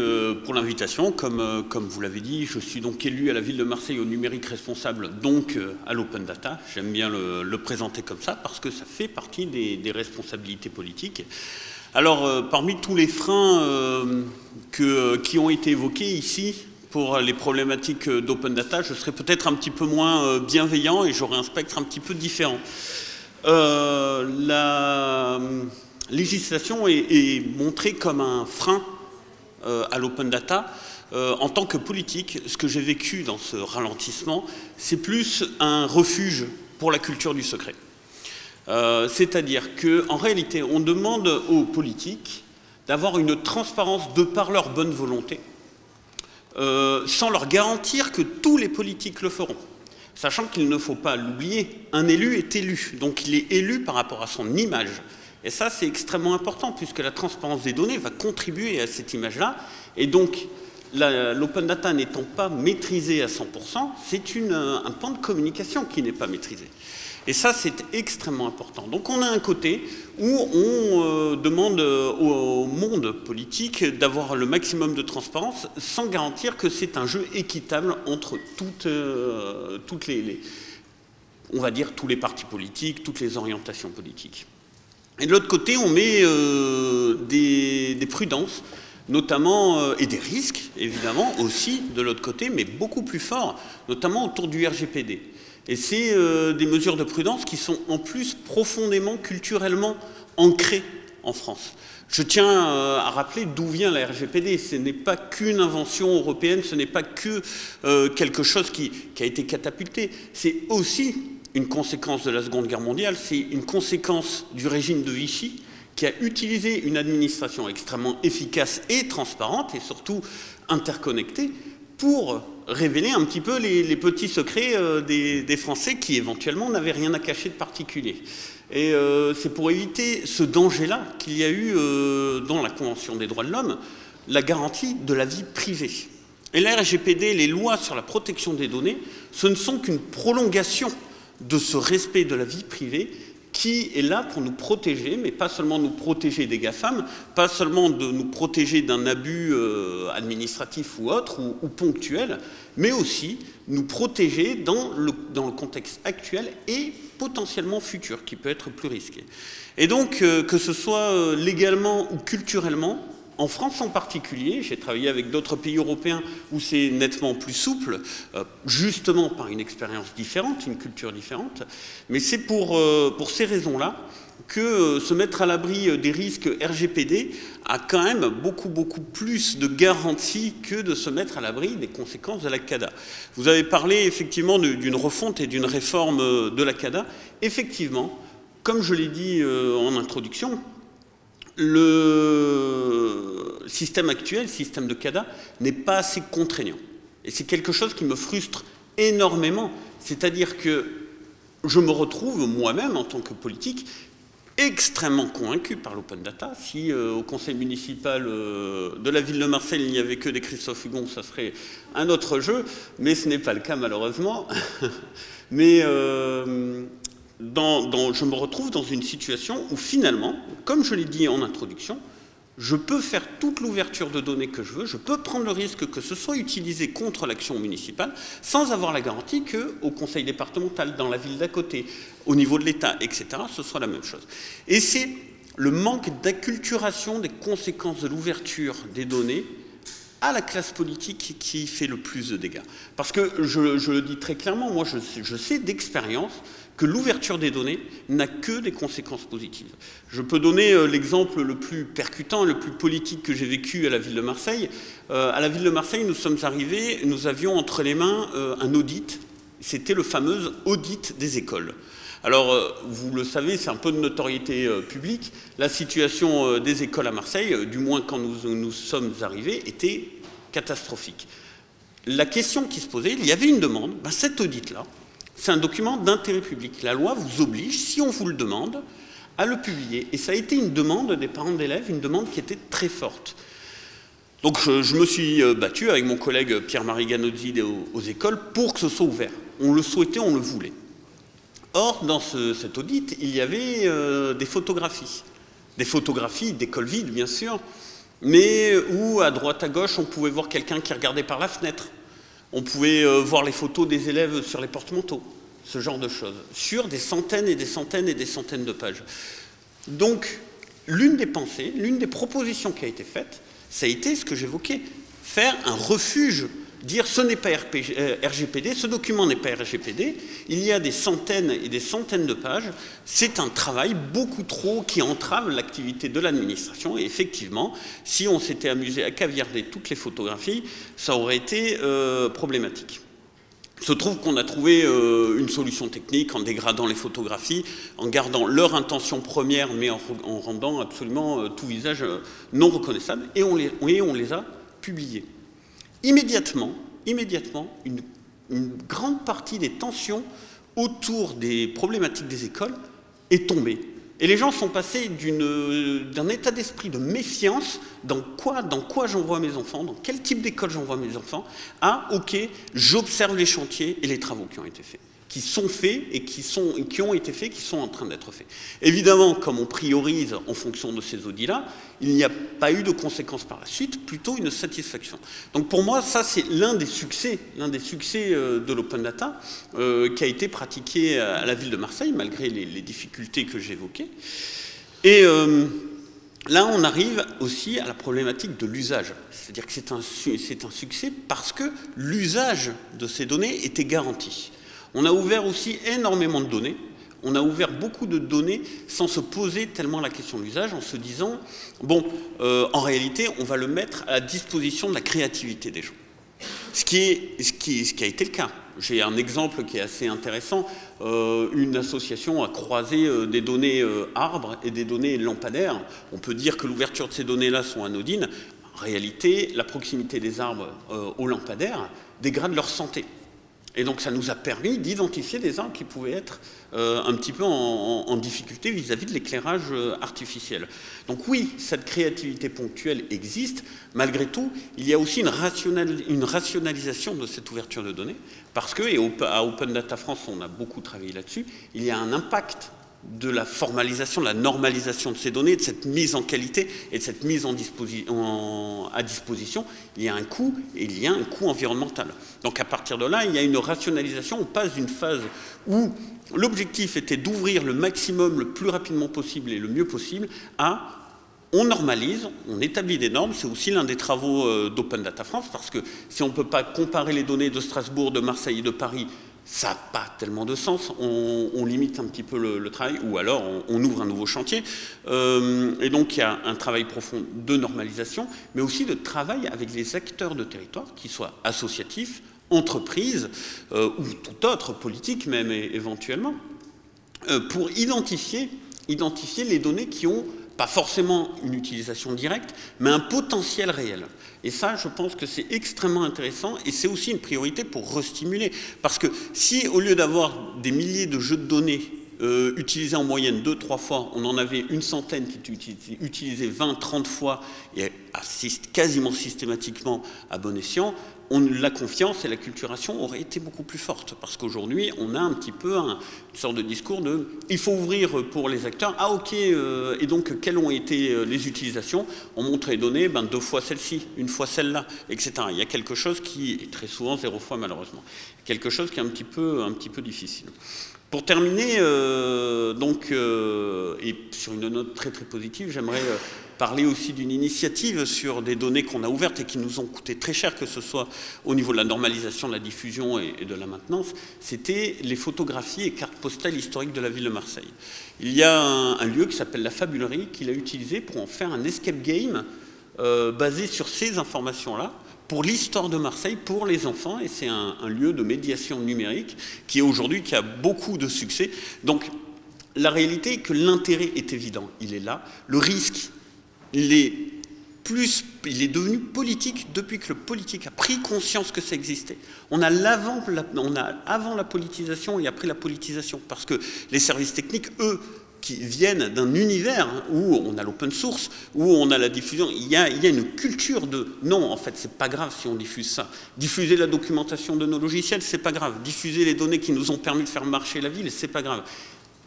pour l'invitation. Comme vous l'avez dit, je suis donc élu à la ville de Marseille au numérique responsable, donc à l'open data. J'aime bien le présenter comme ça parce que ça fait partie des responsabilités politiques. Alors, parmi tous les freins qui ont été évoqués ici pour les problématiques d'open data, je serais peut-être un petit peu moins bienveillant et j'aurais un spectre un petit peu différent. La législation est montrée comme un frein à l'open data. En tant que politique, ce que j'ai vécu dans ce ralentissement, c'est plus un refuge pour la culture du secret. C'est-à-dire qu'en réalité, on demande aux politiques d'avoir une transparence de par leur bonne volonté, sans leur garantir que tous les politiques le feront. Sachant qu'il ne faut pas l'oublier, un élu est élu, donc il est élu par rapport à son image. Et ça, c'est extrêmement important, puisque la transparence des données va contribuer à cette image-là. Et donc, l'open data n'étant pas maîtrisé à 100%, c'est un pan de communication qui n'est pas maîtrisé. Et ça, c'est extrêmement important. Donc, on a un côté où on demande au monde politique d'avoir le maximum de transparence, sans garantir que c'est un jeu équitable entre on va dire, tous les partis politiques, toutes les orientations politiques. Et de l'autre côté, on met des prudences, notamment, et des risques, évidemment, aussi, de l'autre côté, mais beaucoup plus forts, notamment autour du RGPD. Et c'est des mesures de prudence qui sont en plus profondément, culturellement ancrées en France. Je tiens à rappeler d'où vient la RGPD. Ce n'est pas qu'une invention européenne, ce n'est pas que quelque chose qui a été catapulté. C'est aussi une conséquence de la Seconde Guerre mondiale, c'est une conséquence du régime de Vichy qui a utilisé une administration extrêmement efficace et transparente et surtout interconnectée pour révéler un petit peu les petits secrets des Français qui éventuellement n'avaient rien à cacher de particulier. Et c'est pour éviter ce danger-là qu'il y a eu dans la Convention des droits de l'homme la garantie de la vie privée. Et la RGPD, les lois sur la protection des données, ce ne sont qu'une prolongation de ce respect de la vie privée qui est là pour nous protéger, mais pas seulement nous protéger des GAFAM, pas seulement de nous protéger d'un abus administratif ou autre, ou ponctuel, mais aussi nous protéger dans le contexte actuel et potentiellement futur, qui peut être plus risqué. Et donc, que ce soit légalement ou culturellement, en France en particulier, j'ai travaillé avec d'autres pays européens où c'est nettement plus souple, justement par une expérience différente, une culture différente, mais c'est pour ces raisons-là que se mettre à l'abri des risques RGPD a quand même beaucoup plus de garanties que de se mettre à l'abri des conséquences de la CADA. Vous avez parlé effectivement d'une refonte et d'une réforme de la CADA. Effectivement, comme je l'ai dit en introduction, le système actuel, le système de CADA, n'est pas assez contraignant. Et c'est quelque chose qui me frustre énormément. C'est-à-dire que je me retrouve moi-même, en tant que politique, extrêmement convaincu par l'open data. Si au conseil municipal de la ville de Marseille, il n'y avait que des Christophe Hugon, ça serait un autre jeu, mais ce n'est pas le cas malheureusement. Mais je me retrouve dans une situation où finalement, comme je l'ai dit en introduction, je peux faire toute l'ouverture de données que je veux, je peux prendre le risque que ce soit utilisé contre l'action municipale sans avoir la garantie qu'au conseil départemental, dans la ville d'à côté, au niveau de l'État, etc., ce soit la même chose. Et c'est le manque d'acculturation des conséquences de l'ouverture des données à la classe politique qui fait le plus de dégâts. Parce que, je le dis très clairement, moi je sais d'expérience que l'ouverture des données n'a que des conséquences positives. Je peux donner l'exemple le plus percutant, le plus politique que j'ai vécu à la ville de Marseille. À la ville de Marseille, nous sommes arrivés, nous avions entre les mains un audit, c'était le fameux audit des écoles. Alors, vous le savez, c'est un peu de notoriété publique, la situation des écoles à Marseille, du moins quand nous sommes arrivés, était catastrophique. La question qui se posait, il y avait une demande, cet audit-là, c'est un document d'intérêt public. La loi vous oblige, si on vous le demande, à le publier. Et ça a été une demande des parents d'élèves, une demande qui était très forte. Donc je me suis battu avec mon collègue Pierre-Marie Ganozzi aux écoles pour que ce soit ouvert. On le souhaitait, on le voulait. Or, dans cet audit, il y avait des photographies. Des photographies d'écoles vides, bien sûr, mais où à droite à gauche on pouvait voir quelqu'un qui regardait par la fenêtre, on pouvait voir les photos des élèves sur les porte-manteaux, ce genre de choses, sur des centaines et des centaines et des centaines de pages. Donc l'une des pensées, l'une des propositions qui a été faite, ça a été ce que j'évoquais, faire un refuge, dire ce n'est pas RGPD, ce document n'est pas RGPD, il y a des centaines et des centaines de pages, c'est un travail beaucoup trop qui entrave l'activité de l'administration, et effectivement, si on s'était amusé à caviarder toutes les photographies, ça aurait été problématique. Il se trouve qu'on a trouvé une solution technique en dégradant les photographies, en gardant leur intention première, mais en rendant absolument tout visage non reconnaissable, et on les a publiées. Immédiatement, une grande partie des tensions autour des problématiques des écoles est tombée. Et les gens sont passés d'un état d'esprit de méfiance, dans quoi j'envoie mes enfants, dans quel type d'école j'envoie mes enfants, à ok, j'observe les chantiers et les travaux qui ont été faits, qui sont faits et qui ont été faits, qui sont en train d'être faits. Évidemment, comme on priorise en fonction de ces audits-là, il n'y a pas eu de conséquences par la suite, plutôt une satisfaction. Donc pour moi, ça c'est l'un des succès de l'open data qui a été pratiqué à la ville de Marseille, malgré les difficultés que j'évoquais. Et là, on arrive aussi à la problématique de l'usage. C'est-à-dire que c'est un succès parce que l'usage de ces données était garanti. On a ouvert aussi énormément de données. On a ouvert beaucoup de données sans se poser tellement la question de l'usage, en se disant, bon, en réalité, on va le mettre à la disposition de la créativité des gens. Ce qui a été le cas. J'ai un exemple qui est assez intéressant. Une association a croisé des données arbres et des données lampadaires. On peut dire que l'ouverture de ces données-là sont anodines. En réalité, la proximité des arbres aux lampadaires dégrade leur santé. Et donc ça nous a permis d'identifier des arbres qui pouvaient être un petit peu en difficulté vis-à-vis de l'éclairage artificiel. Donc oui, cette créativité ponctuelle existe. Malgré tout, il y a aussi une rationalisation de cette ouverture de données, parce que, et à Open Data France, on a beaucoup travaillé là-dessus, il y a un impact de la formalisation, de la normalisation de ces données, de cette mise en qualité et de cette mise à disposition, il y a un coût, et il y a un coût environnemental. Donc à partir de là, il y a une rationalisation, on passe d'une phase où l'objectif était d'ouvrir le maximum, le plus rapidement possible et le mieux possible, à on normalise, on établit des normes, c'est aussi l'un des travaux d'Open Data France, parce que si on ne peut pas comparer les données de Strasbourg, de Marseille et de Paris, ça n'a pas tellement de sens, on limite un petit peu le travail, ou alors on ouvre un nouveau chantier. Et donc il y a un travail profond de normalisation, mais aussi de travail avec les acteurs de territoire, qu'ils soient associatifs, entreprises, ou tout autre, politique même éventuellement, pour identifier les données qui ont pas forcément une utilisation directe, mais un potentiel réel. Et ça, je pense que c'est extrêmement intéressant et c'est aussi une priorité pour restimuler. Parce que si, au lieu d'avoir des milliers de jeux de données utilisés en moyenne 2-3 fois, on en avait une centaine qui étaient utilisés 20-30 fois et quasiment systématiquement à bon escient, la confiance et l'acculturation auraient été beaucoup plus fortes. Parce qu'aujourd'hui, on a un petit peu une sorte de discours de « il faut ouvrir pour les acteurs, ah ok, et donc quelles ont été les utilisations ?» On montre les données, 2 fois celle-ci, 1 fois celle-là, etc. Il y a quelque chose qui est très souvent 0 fois malheureusement. Quelque chose qui est un petit peu difficile. Pour terminer, et sur une note très très positive, j'aimerais parler aussi d'une initiative sur des données qu'on a ouvertes et qui nous ont coûté très cher, que ce soit au niveau de la normalisation, de la diffusion et de la maintenance, c'était les photographies et cartes postales historiques de la ville de Marseille. Il y a un lieu qui s'appelle la Fabulerie, qu'il a utilisé pour en faire un escape game basé sur ces informations-là, pour l'histoire de Marseille, pour les enfants, et c'est un lieu de médiation numérique qui a beaucoup de succès. Donc la réalité est que l'intérêt est évident, il est là. Le risque, il est devenu politique depuis que le politique a pris conscience que ça existait. On a avant la politisation et après la politisation, parce que les services techniques, eux, qui viennent d'un univers où on a l'open source, où on a la diffusion, il y a une culture de non, en fait, c'est pas grave si on diffuse ça. Diffuser la documentation de nos logiciels, c'est pas grave. Diffuser les données qui nous ont permis de faire marcher la ville, c'est pas grave.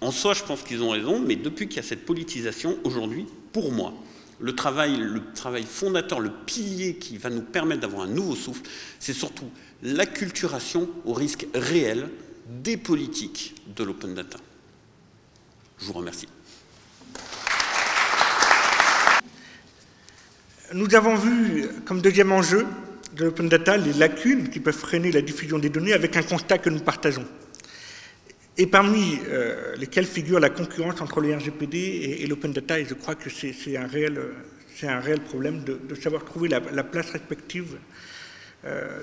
En soi, je pense qu'ils ont raison, mais depuis qu'il y a cette politisation, aujourd'hui, pour moi, Le travail fondateur, le pilier qui va nous permettre d'avoir un nouveau souffle, c'est surtout l'acculturation au risque réel des politiques de l'open data. Je vous remercie. Nous avons vu comme deuxième enjeu de l'open data les lacunes qui peuvent freiner la diffusion des données avec un constat que nous partageons. Et parmi lesquels figure la concurrence entre les RGPD et l'open data, et je crois que c'est un réel problème de savoir trouver la place respective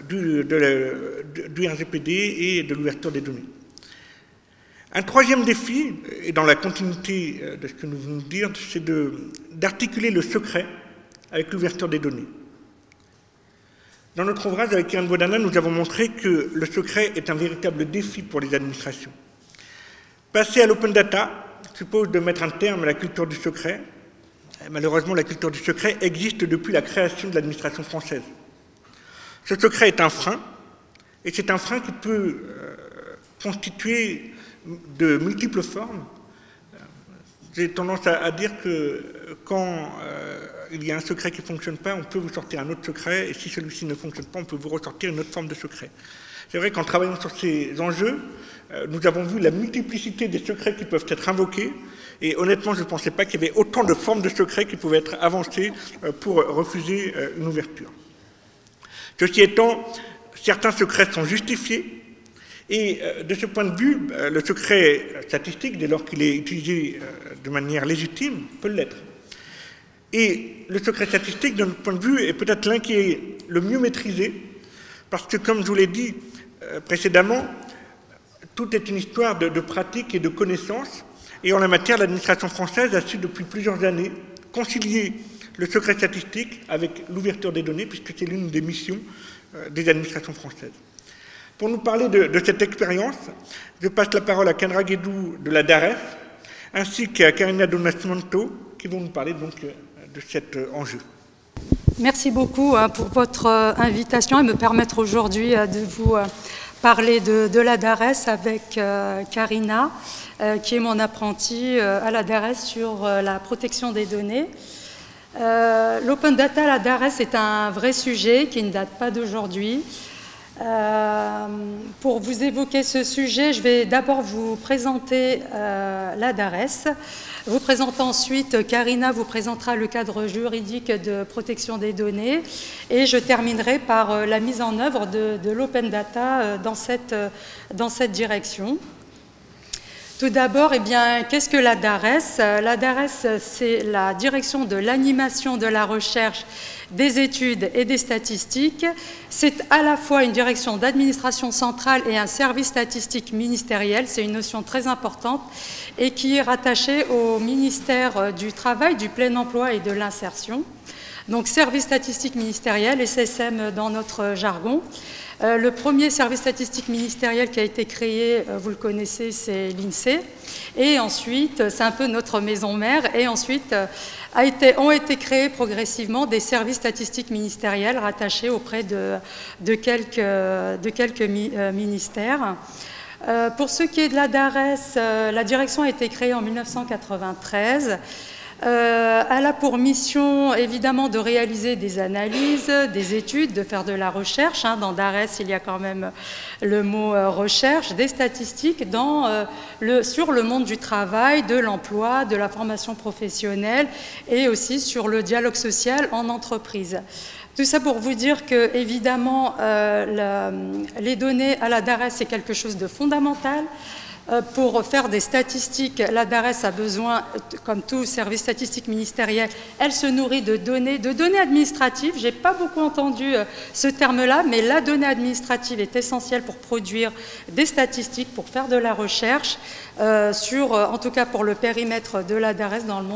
du RGPD et de l'ouverture des données. Un troisième défi, et dans la continuité de ce que nous venons de dire, c'est d'articuler le secret avec l'ouverture des données. Dans notre ouvrage avec Irène Bodanna, nous avons montré que le secret est un véritable défi pour les administrations. Passer à l'open data suppose de mettre un terme à la culture du secret. Malheureusement, la culture du secret existe depuis la création de l'administration française. Ce secret est un frein, et c'est un frein qui peut constituer de multiples formes. J'ai tendance à dire que quand il y a un secret qui ne fonctionne pas, on peut vous sortir un autre secret, et si celui-ci ne fonctionne pas, on peut vous ressortir une autre forme de secret. C'est vrai qu'en travaillant sur ces enjeux, nous avons vu la multiplicité des secrets qui peuvent être invoqués, et honnêtement, je ne pensais pas qu'il y avait autant de formes de secrets qui pouvaient être avancées pour refuser une ouverture. Ceci étant, certains secrets sont justifiés, et de ce point de vue, le secret statistique, dès lors qu'il est utilisé de manière légitime, peut l'être. Et le secret statistique, de notre point de vue, est peut-être l'un qui est le mieux maîtrisé, parce que, comme je vous l'ai dit précédemment, tout est une histoire de pratique et de connaissances, et en la matière, l'administration française a su depuis plusieurs années concilier le secret statistique avec l'ouverture des données, puisque c'est l'une des missions des administrations françaises. Pour nous parler de cette expérience, je passe la parole à Kendra Guédou de la DARES, ainsi qu'à Karina Do Nascimento, qui vont nous parler donc de cet enjeu. Merci beaucoup pour votre invitation et me permettre aujourd'hui de vous parler de la DARES avec Karina, qui est mon apprentie à la DARES sur la protection des données. L'open data à la DARES est un vrai sujet qui ne date pas d'aujourd'hui. Pour vous évoquer ce sujet, je vais d'abord vous présenter la DARES. Vous présentez ensuite, Karina vous présentera le cadre juridique de protection des données et je terminerai par la mise en œuvre de l'open data dans cette direction. Tout d'abord, eh bien, qu'est-ce que la DARES? La DARES, c'est la direction de l'animation de la recherche, des études et des statistiques. C'est à la fois une direction d'administration centrale et un service statistique ministériel. C'est une notion très importante et qui est rattachée au ministère du Travail, du Plein Emploi et de l'Insertion. Donc, service statistique ministériel, SSM dans notre jargon. Le premier service statistique ministériel qui a été créé, vous le connaissez, c'est l'INSEE. Et ensuite, c'est un peu notre maison mère. Et ensuite, ont été créés progressivement des services statistiques ministériels rattachés auprès de quelques ministères. Pour ce qui est de la DARES, la direction a été créée en 1993. Elle a pour mission, évidemment, de réaliser des analyses, des études, de faire de la recherche. Dans DARES, il y a quand même le mot recherche, des statistiques sur le monde du travail, de l'emploi, de la formation professionnelle et aussi sur le dialogue social en entreprise. Tout ça pour vous dire que, évidemment, les données à la DARES, c'est quelque chose de fondamental. Pour faire des statistiques, la DARES a besoin, comme tout service statistique ministériel, elle se nourrit de données administratives. Je n'ai pas beaucoup entendu ce terme-là, mais la donnée administrative est essentielle pour produire des statistiques, pour faire de la recherche, en tout cas pour le périmètre de la DARES dans le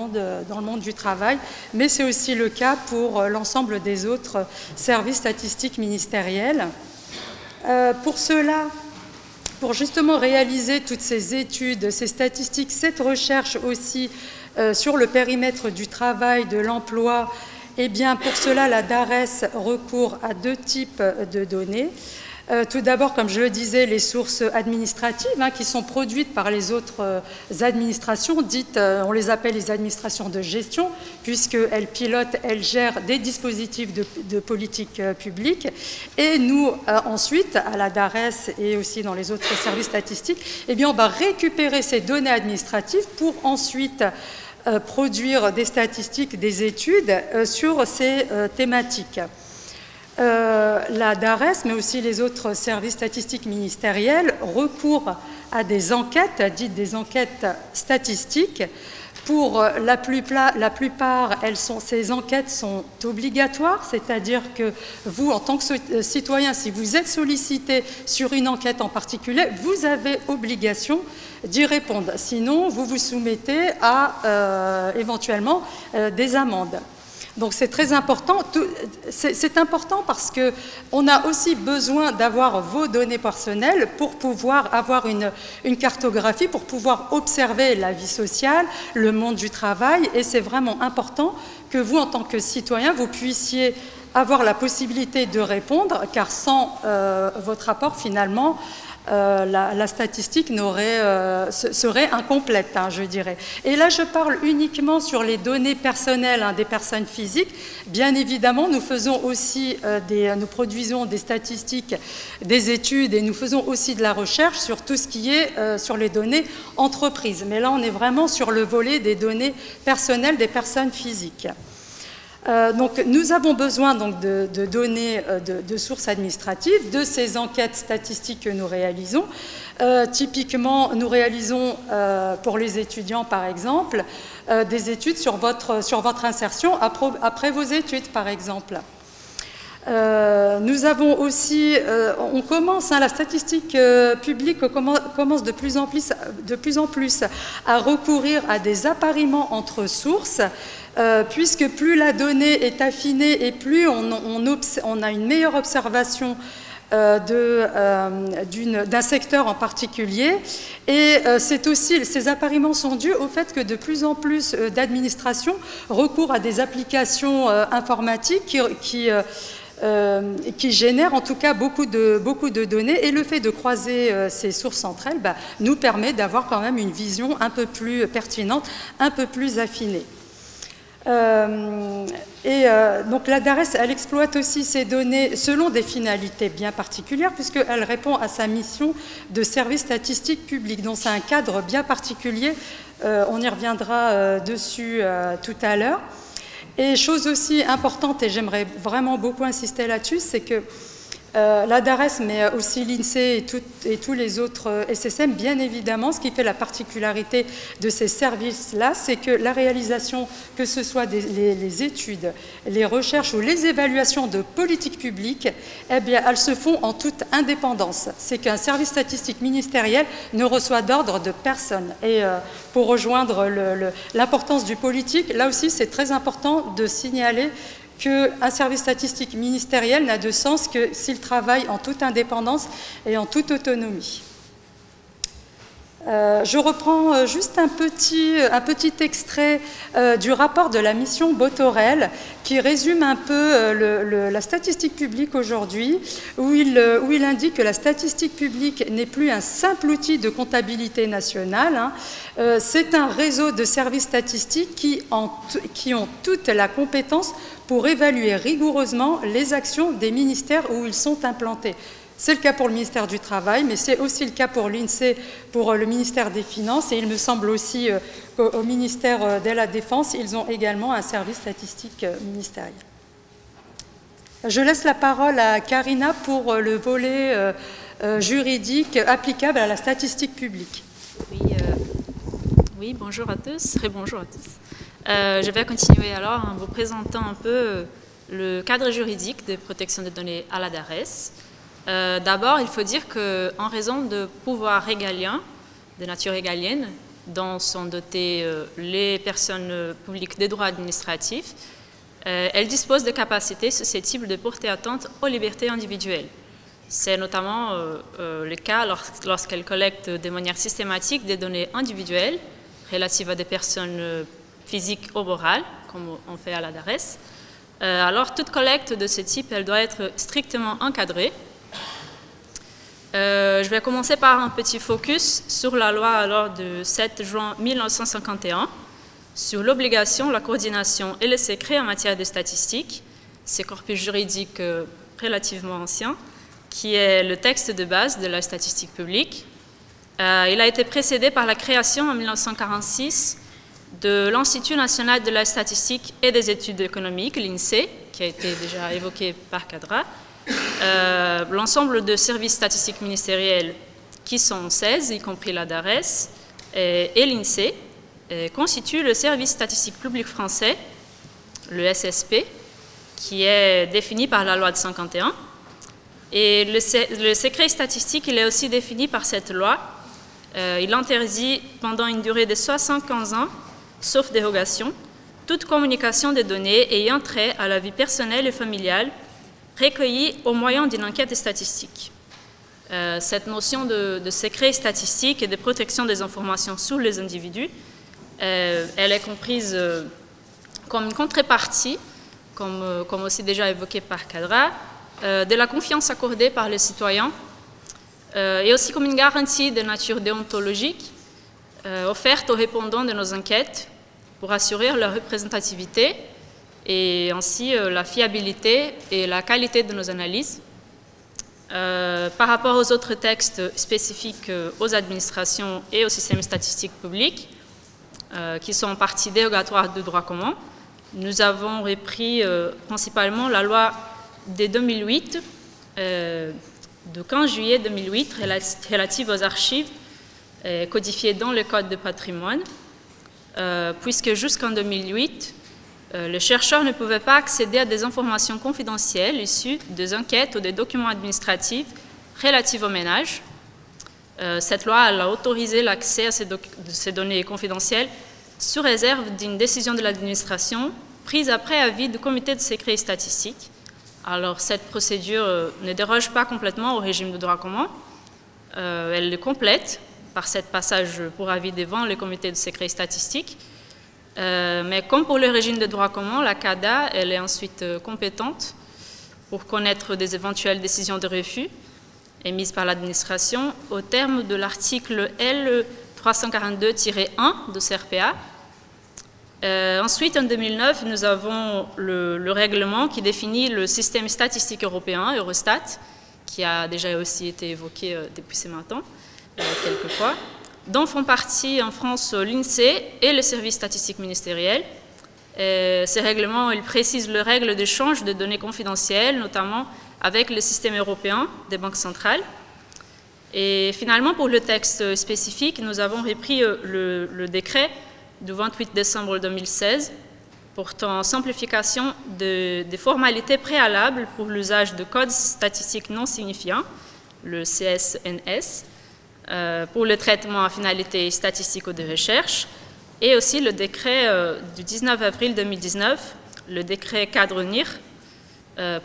monde du travail, mais c'est aussi le cas pour l'ensemble des autres services statistiques ministériels. Pour cela, pour justement réaliser toutes ces études, ces statistiques, cette recherche aussi sur le périmètre du travail, de l'emploi, eh bien pour cela, la DARES recourt à deux types de données. Tout d'abord, comme je le disais, les sources administratives qui sont produites par les autres administrations, dites, on les appelle les administrations de gestion, puisqu'elles pilotent, elles gèrent des dispositifs de politique publique. Et nous, ensuite, à la DARES et aussi dans les autres services statistiques, eh bien, on va récupérer ces données administratives pour ensuite produire des statistiques, des études sur ces thématiques. La DARES, mais aussi les autres services statistiques ministériels, recourent à des enquêtes, dites des enquêtes statistiques. Pour la plupart, ces enquêtes sont obligatoires, c'est-à-dire que vous, en tant que citoyen, si vous êtes sollicité sur une enquête en particulier, vous avez obligation d'y répondre. Sinon, vous vous soumettez à éventuellement des amendes. Donc c'est très important. C'est important parce qu'on a aussi besoin d'avoir vos données personnelles pour pouvoir avoir une cartographie, pour pouvoir observer la vie sociale, le monde du travail. Et c'est vraiment important que vous, en tant que citoyen, vous puissiez avoir la possibilité de répondre, car sans votre rapport, finalement, la statistique serait incomplète, je dirais. Et là, je parle uniquement sur les données personnelles des personnes physiques. Bien évidemment, nous faisons aussi nous produisons des statistiques, des études, et nous faisons aussi de la recherche sur tout ce qui est sur les données entreprises. Mais là, on est vraiment sur le volet des données personnelles des personnes physiques. Donc, nous avons besoin donc, de données de sources administratives, de ces enquêtes statistiques que nous réalisons. Typiquement, nous réalisons pour les étudiants, par exemple, des études sur votre insertion après vos études, par exemple. Nous avons aussi, on commence, la statistique publique commence de plus en plus à recourir à des appariements entre sources, puisque plus la donnée est affinée et plus on a une meilleure observation d'un secteur en particulier. Et c'est aussi, ces appariements sont dus au fait que de plus en plus d'administrations recourent à des applications informatiques qui génèrent en tout cas beaucoup de données, et le fait de croiser ces sources entre elles nous permet d'avoir quand même une vision un peu plus pertinente, un peu plus affinée. Donc la DARES, elle exploite aussi ces données selon des finalités bien particulières, puisqu'elle répond à sa mission de service statistique public. Donc c'est un cadre bien particulier, on y reviendra dessus tout à l'heure. Et chose aussi importante, et j'aimerais vraiment beaucoup insister là-dessus, c'est que la DARES, mais aussi l'INSEE et tous les autres SSM, bien évidemment, ce qui fait la particularité de ces services-là, c'est que la réalisation, que ce soit les études, les recherches ou les évaluations de politique publique, eh bien, elles se font en toute indépendance. C'est qu'un service statistique ministériel ne reçoit d'ordre de personne. Et pour rejoindre l'importance du politique, là aussi, c'est très important de signaler qu'un service statistique ministériel n'a de sens que s'il travaille en toute indépendance et en toute autonomie. Je reprends juste un petit extrait du rapport de la mission Botorel qui résume un peu la statistique publique aujourd'hui, où il indique que la statistique publique n'est plus un simple outil de comptabilité nationale, c'est un réseau de services statistiques qui ont toute la compétence pour évaluer rigoureusement les actions des ministères où ils sont implantés. C'est le cas pour le ministère du Travail, mais c'est aussi le cas pour l'INSEE, pour le ministère des Finances, et il me semble aussi qu'au ministère de la Défense, ils ont également un service statistique ministériel. Je laisse la parole à Karina pour le volet juridique applicable à la statistique publique. Oui, bonjour à tous, bonjour à tous. Je vais continuer alors en vous présentant un peu le cadre juridique de protection des données à la DARES. D'abord, il faut dire qu'en raison de pouvoirs régaliens, de nature régalienne, dont sont dotées les personnes publiques des droits administratifs, elle dispose de capacités susceptibles de porter atteinte aux libertés individuelles. C'est notamment le cas lorsqu'elle collecte de manière systématique des données individuelles relatives à des personnes physiques ou morales, comme on fait à la DARES. Alors, toute collecte de ce type, elle doit être strictement encadrée. Je vais commencer par un petit focus sur la loi alors de 7 juin 1951 sur l'obligation, la coordination et le secret en matière de statistique. C'est corpus juridique relativement ancien, qui est le texte de base de la statistique publique. Il a été précédé par la création en 1946 de l'Institut national de la statistique et des études économiques, l'INSEE, qui a été déjà évoqué par Khadra. L'ensemble de services statistiques ministériels, qui sont 16, y compris la DARES, et l'INSEE, constituent le service statistique public français, le SSP, qui est défini par la loi de 51. Et le secret statistique, il est aussi défini par cette loi. Il interdit pendant une durée de 75 ans, sauf dérogation, toute communication des données ayant trait à la vie personnelle et familiale recueillies au moyen d'une enquête statistique. Cette notion de secret statistique et de protection des informations sur les individus, elle est comprise comme une contrepartie, comme aussi déjà évoqué par Khadra, de la confiance accordée par les citoyens et aussi comme une garantie de nature déontologique offerte aux répondants de nos enquêtes pour assurer leur représentativité et ainsi la fiabilité et la qualité de nos analyses. Par rapport aux autres textes spécifiques aux administrations et au système statistique public, qui sont en partie dérogatoires du droit commun, nous avons repris principalement la loi de 2008, de 15 juillet 2008, relative aux archives codifiées dans le Code de patrimoine, puisque jusqu'en 2008, le chercheur ne pouvait pas accéder à des informations confidentielles issues des enquêtes ou des documents administratifs relatifs au ménage. Cette loi elle a autorisé l'accès à ces données confidentielles sous réserve d'une décision de l'administration prise après avis du comité de secret statistique. Alors cette procédure ne déroge pas complètement au régime de droit commun, elle le complète par cette passage pour avis devant le comité de secret statistique. Mais comme pour le régime de droit commun, la CADA elle est ensuite compétente pour connaître des éventuelles décisions de refus émises par l'administration au terme de l'article L342-1 de CRPA. Ensuite, en 2009, nous avons le règlement qui définit le système statistique européen, Eurostat, qui a déjà aussi été évoqué depuis ce matin, quelques fois, dont font partie en France l'INSEE et le service statistique ministériel. Ces règlements ils précisent les règles d'échange de données confidentielles, notamment avec le système européen des banques centrales. Et finalement, pour le texte spécifique, nous avons repris le décret du 28 décembre 2016 portant simplification des formalités préalables pour l'usage de codes statistiques non signifiants, le CSNS, pour le traitement à finalité statistique ou de recherche, et aussi le décret du 19 avril 2019, le décret cadre NIR,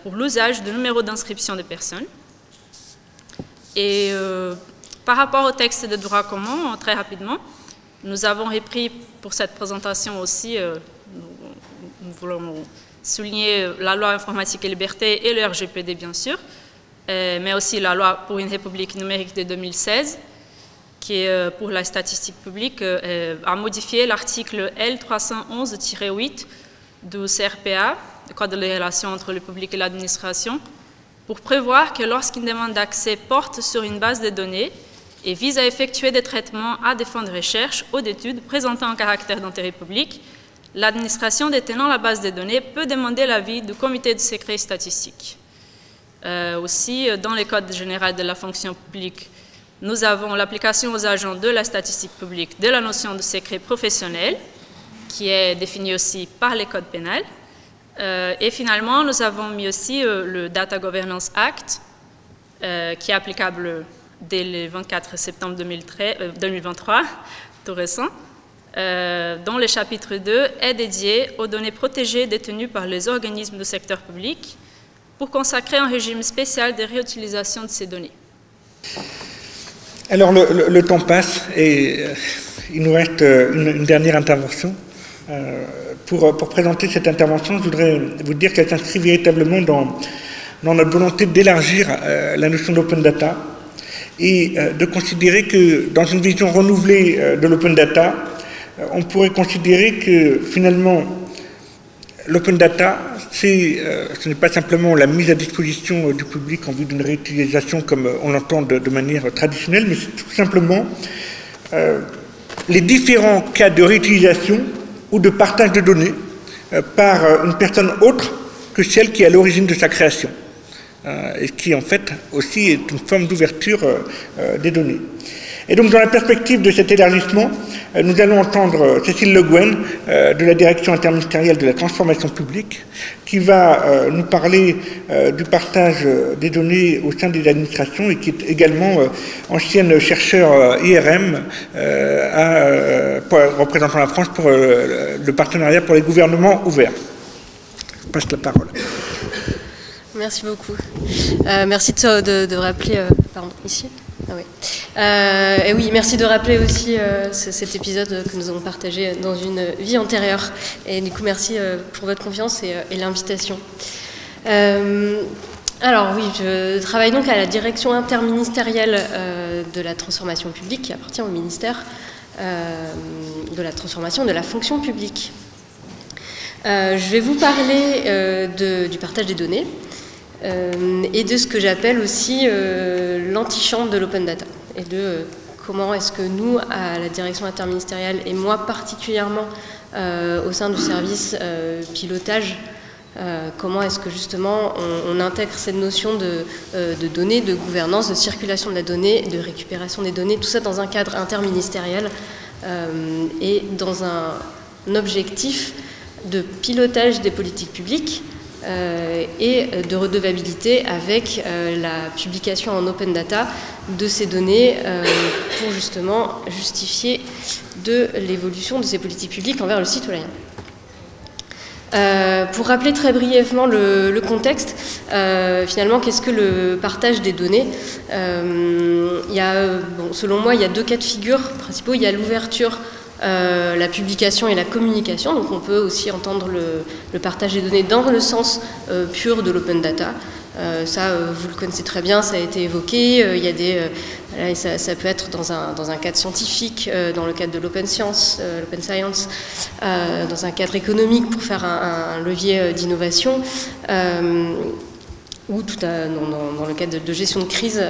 pour l'usage de numéros d'inscription des personnes. Et par rapport au texte de droit commun, très rapidement, nous avons repris pour cette présentation aussi, nous voulons souligner la loi informatique et liberté et le RGPD bien sûr, mais aussi la loi pour une république numérique de 2016, qui est pour la statistique publique, a modifié l'article L311-8 du CRPA, le Code des relations entre le public et l'administration, pour prévoir que lorsqu'une demande d'accès porte sur une base de données et vise à effectuer des traitements à des fins de recherche ou d'études présentant un caractère d'intérêt public, l'administration détenant la base de données peut demander l'avis du comité de secret statistique. Aussi, dans le Code général de la fonction publique, nous avons l'application aux agents de la statistique publique de la notion de secret professionnel, qui est définie aussi par les codes pénals. Et finalement, nous avons mis aussi le Data Governance Act, qui est applicable dès le 24 septembre 2023, tout récent, dont le chapitre 2 est dédié aux données protégées détenues par les organismes du secteur public pour consacrer un régime spécial de réutilisation de ces données. Alors le temps passe et il nous reste une dernière intervention. Pour présenter cette intervention, je voudrais vous dire qu'elle s'inscrit véritablement dans notre volonté d'élargir la notion d'open data et de considérer que dans une vision renouvelée de l'open data, on pourrait considérer que finalement l'open data, ce n'est pas simplement la mise à disposition du public en vue d'une réutilisation comme on l'entend de manière traditionnelle, mais c'est tout simplement les différents cas de réutilisation ou de partage de données par une personne autre que celle qui est à l'origine de sa création, et qui en fait aussi est une forme d'ouverture des données. Et donc dans la perspective de cet élargissement, nous allons entendre Cécile Le Guen de la Direction interministérielle de la transformation publique qui va nous parler du partage des données au sein des administrations et qui est également ancienne chercheure IRM représentant la France pour le partenariat pour les gouvernements ouverts. Je passe la parole. Merci beaucoup. Merci de rappeler... pardon, ici. Ah oui. Et oui, merci de rappeler aussi cet épisode que nous avons partagé dans une vie antérieure. Et du coup, merci pour votre confiance et l'invitation. Alors oui, je travaille donc à la direction interministérielle de la transformation publique, qui appartient au ministère de la transformation de la fonction publique. Je vais vous parler du partage des données. Et de ce que j'appelle aussi l'antichambre de l'open data, et de comment est-ce que nous, à la direction interministérielle, et moi particulièrement au sein du service pilotage, comment est-ce que justement on intègre cette notion de données, de gouvernance, de circulation de la donnée, de récupération des données, tout ça dans un cadre interministériel et dans un objectif de pilotage des politiques publiques et de redevabilité avec la publication en open data de ces données pour justement justifier de l'évolution de ces politiques publiques envers le citoyen. Pour rappeler très brièvement le contexte, finalement, qu'est-ce que le partage des données? Selon moi, il y a deux cas de figure principaux. Il y a l'ouverture, la publication et la communication. Donc on peut aussi entendre le partage des données dans le sens pur de l'open data. Vous le connaissez très bien, ça a été évoqué. Il y a ça peut être dans un cadre scientifique, dans le cadre de l'open science, dans un cadre économique pour faire un levier d'innovation, ou dans le cadre de gestion de crise,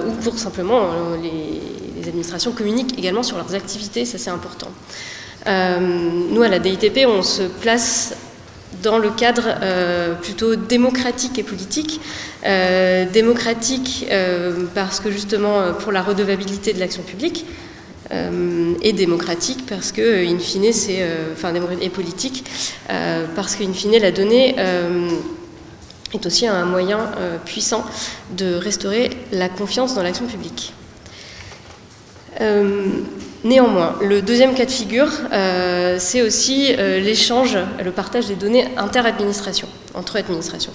ou pour simplement les administrations communiquent également sur leurs activités, ça c'est important. Nous à la DITP, on se place dans le cadre plutôt démocratique et politique. Démocratique parce que justement pour la redevabilité de l'action publique, et démocratique parce que, in fine, et politique, parce qu'in fine, la donnée est aussi un moyen puissant de restaurer la confiance dans l'action publique. Néanmoins, le deuxième cas de figure, c'est aussi l'échange, le partage des données inter-administration, entre administrations.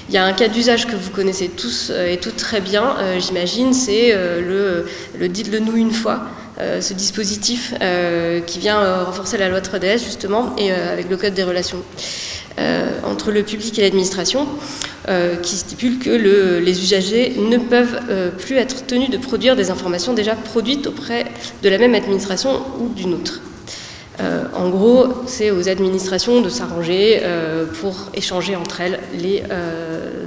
Il y a un cas d'usage que vous connaissez tous et toutes très bien, j'imagine, c'est le dites-le-nous une fois, ce dispositif qui vient renforcer la loi 3DS justement, et avec le Code des relations entre le public et l'administration, qui stipule que les usagers ne peuvent plus être tenus de produire des informations déjà produites auprès de la même administration ou d'une autre. En gros, c'est aux administrations de s'arranger pour échanger entre elles les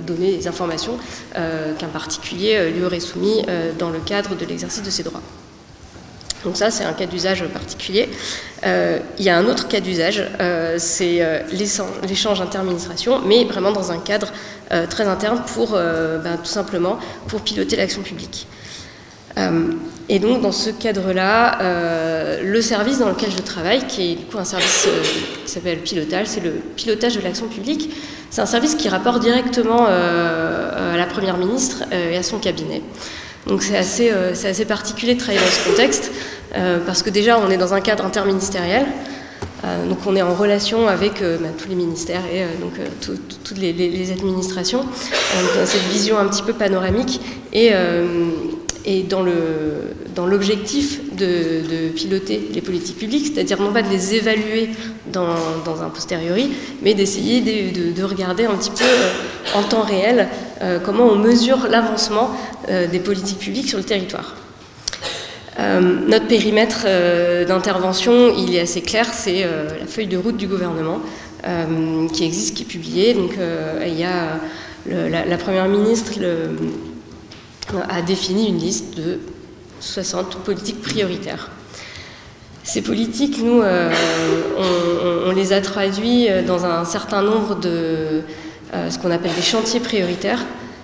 données, les informations qu'un particulier lui aurait soumis dans le cadre de l'exercice de ses droits. Donc ça, c'est un cas d'usage particulier. Il y a un autre cas d'usage, c'est l'échange inter-administration, mais vraiment dans un cadre très interne pour, tout simplement, pour piloter l'action publique. Et donc, dans ce cadre-là, le service dans lequel je travaille, qui est du coup un service qui s'appelle pilotage, c'est le pilotage de l'action publique. C'est un service qui rapporte directement à la Première ministre et à son cabinet. Donc c'est assez particulier de travailler dans ce contexte, parce que déjà on est dans un cadre interministériel, donc on est en relation avec tous les ministères et toutes les administrations, on a cette vision un petit peu panoramique, et dans l'objectif de piloter les politiques publiques, c'est-à-dire non pas de les évaluer dans un posteriori, mais d'essayer de regarder un petit peu en temps réel comment on mesure l'avancement des politiques publiques sur le territoire. Notre périmètre d'intervention, il est assez clair, c'est la feuille de route du gouvernement qui existe, qui est publiée. Donc il y a la Première ministre a défini une liste de 60 politiques prioritaires. Ces politiques, nous, on les a traduits dans un certain nombre de ce qu'on appelle des chantiers prioritaires,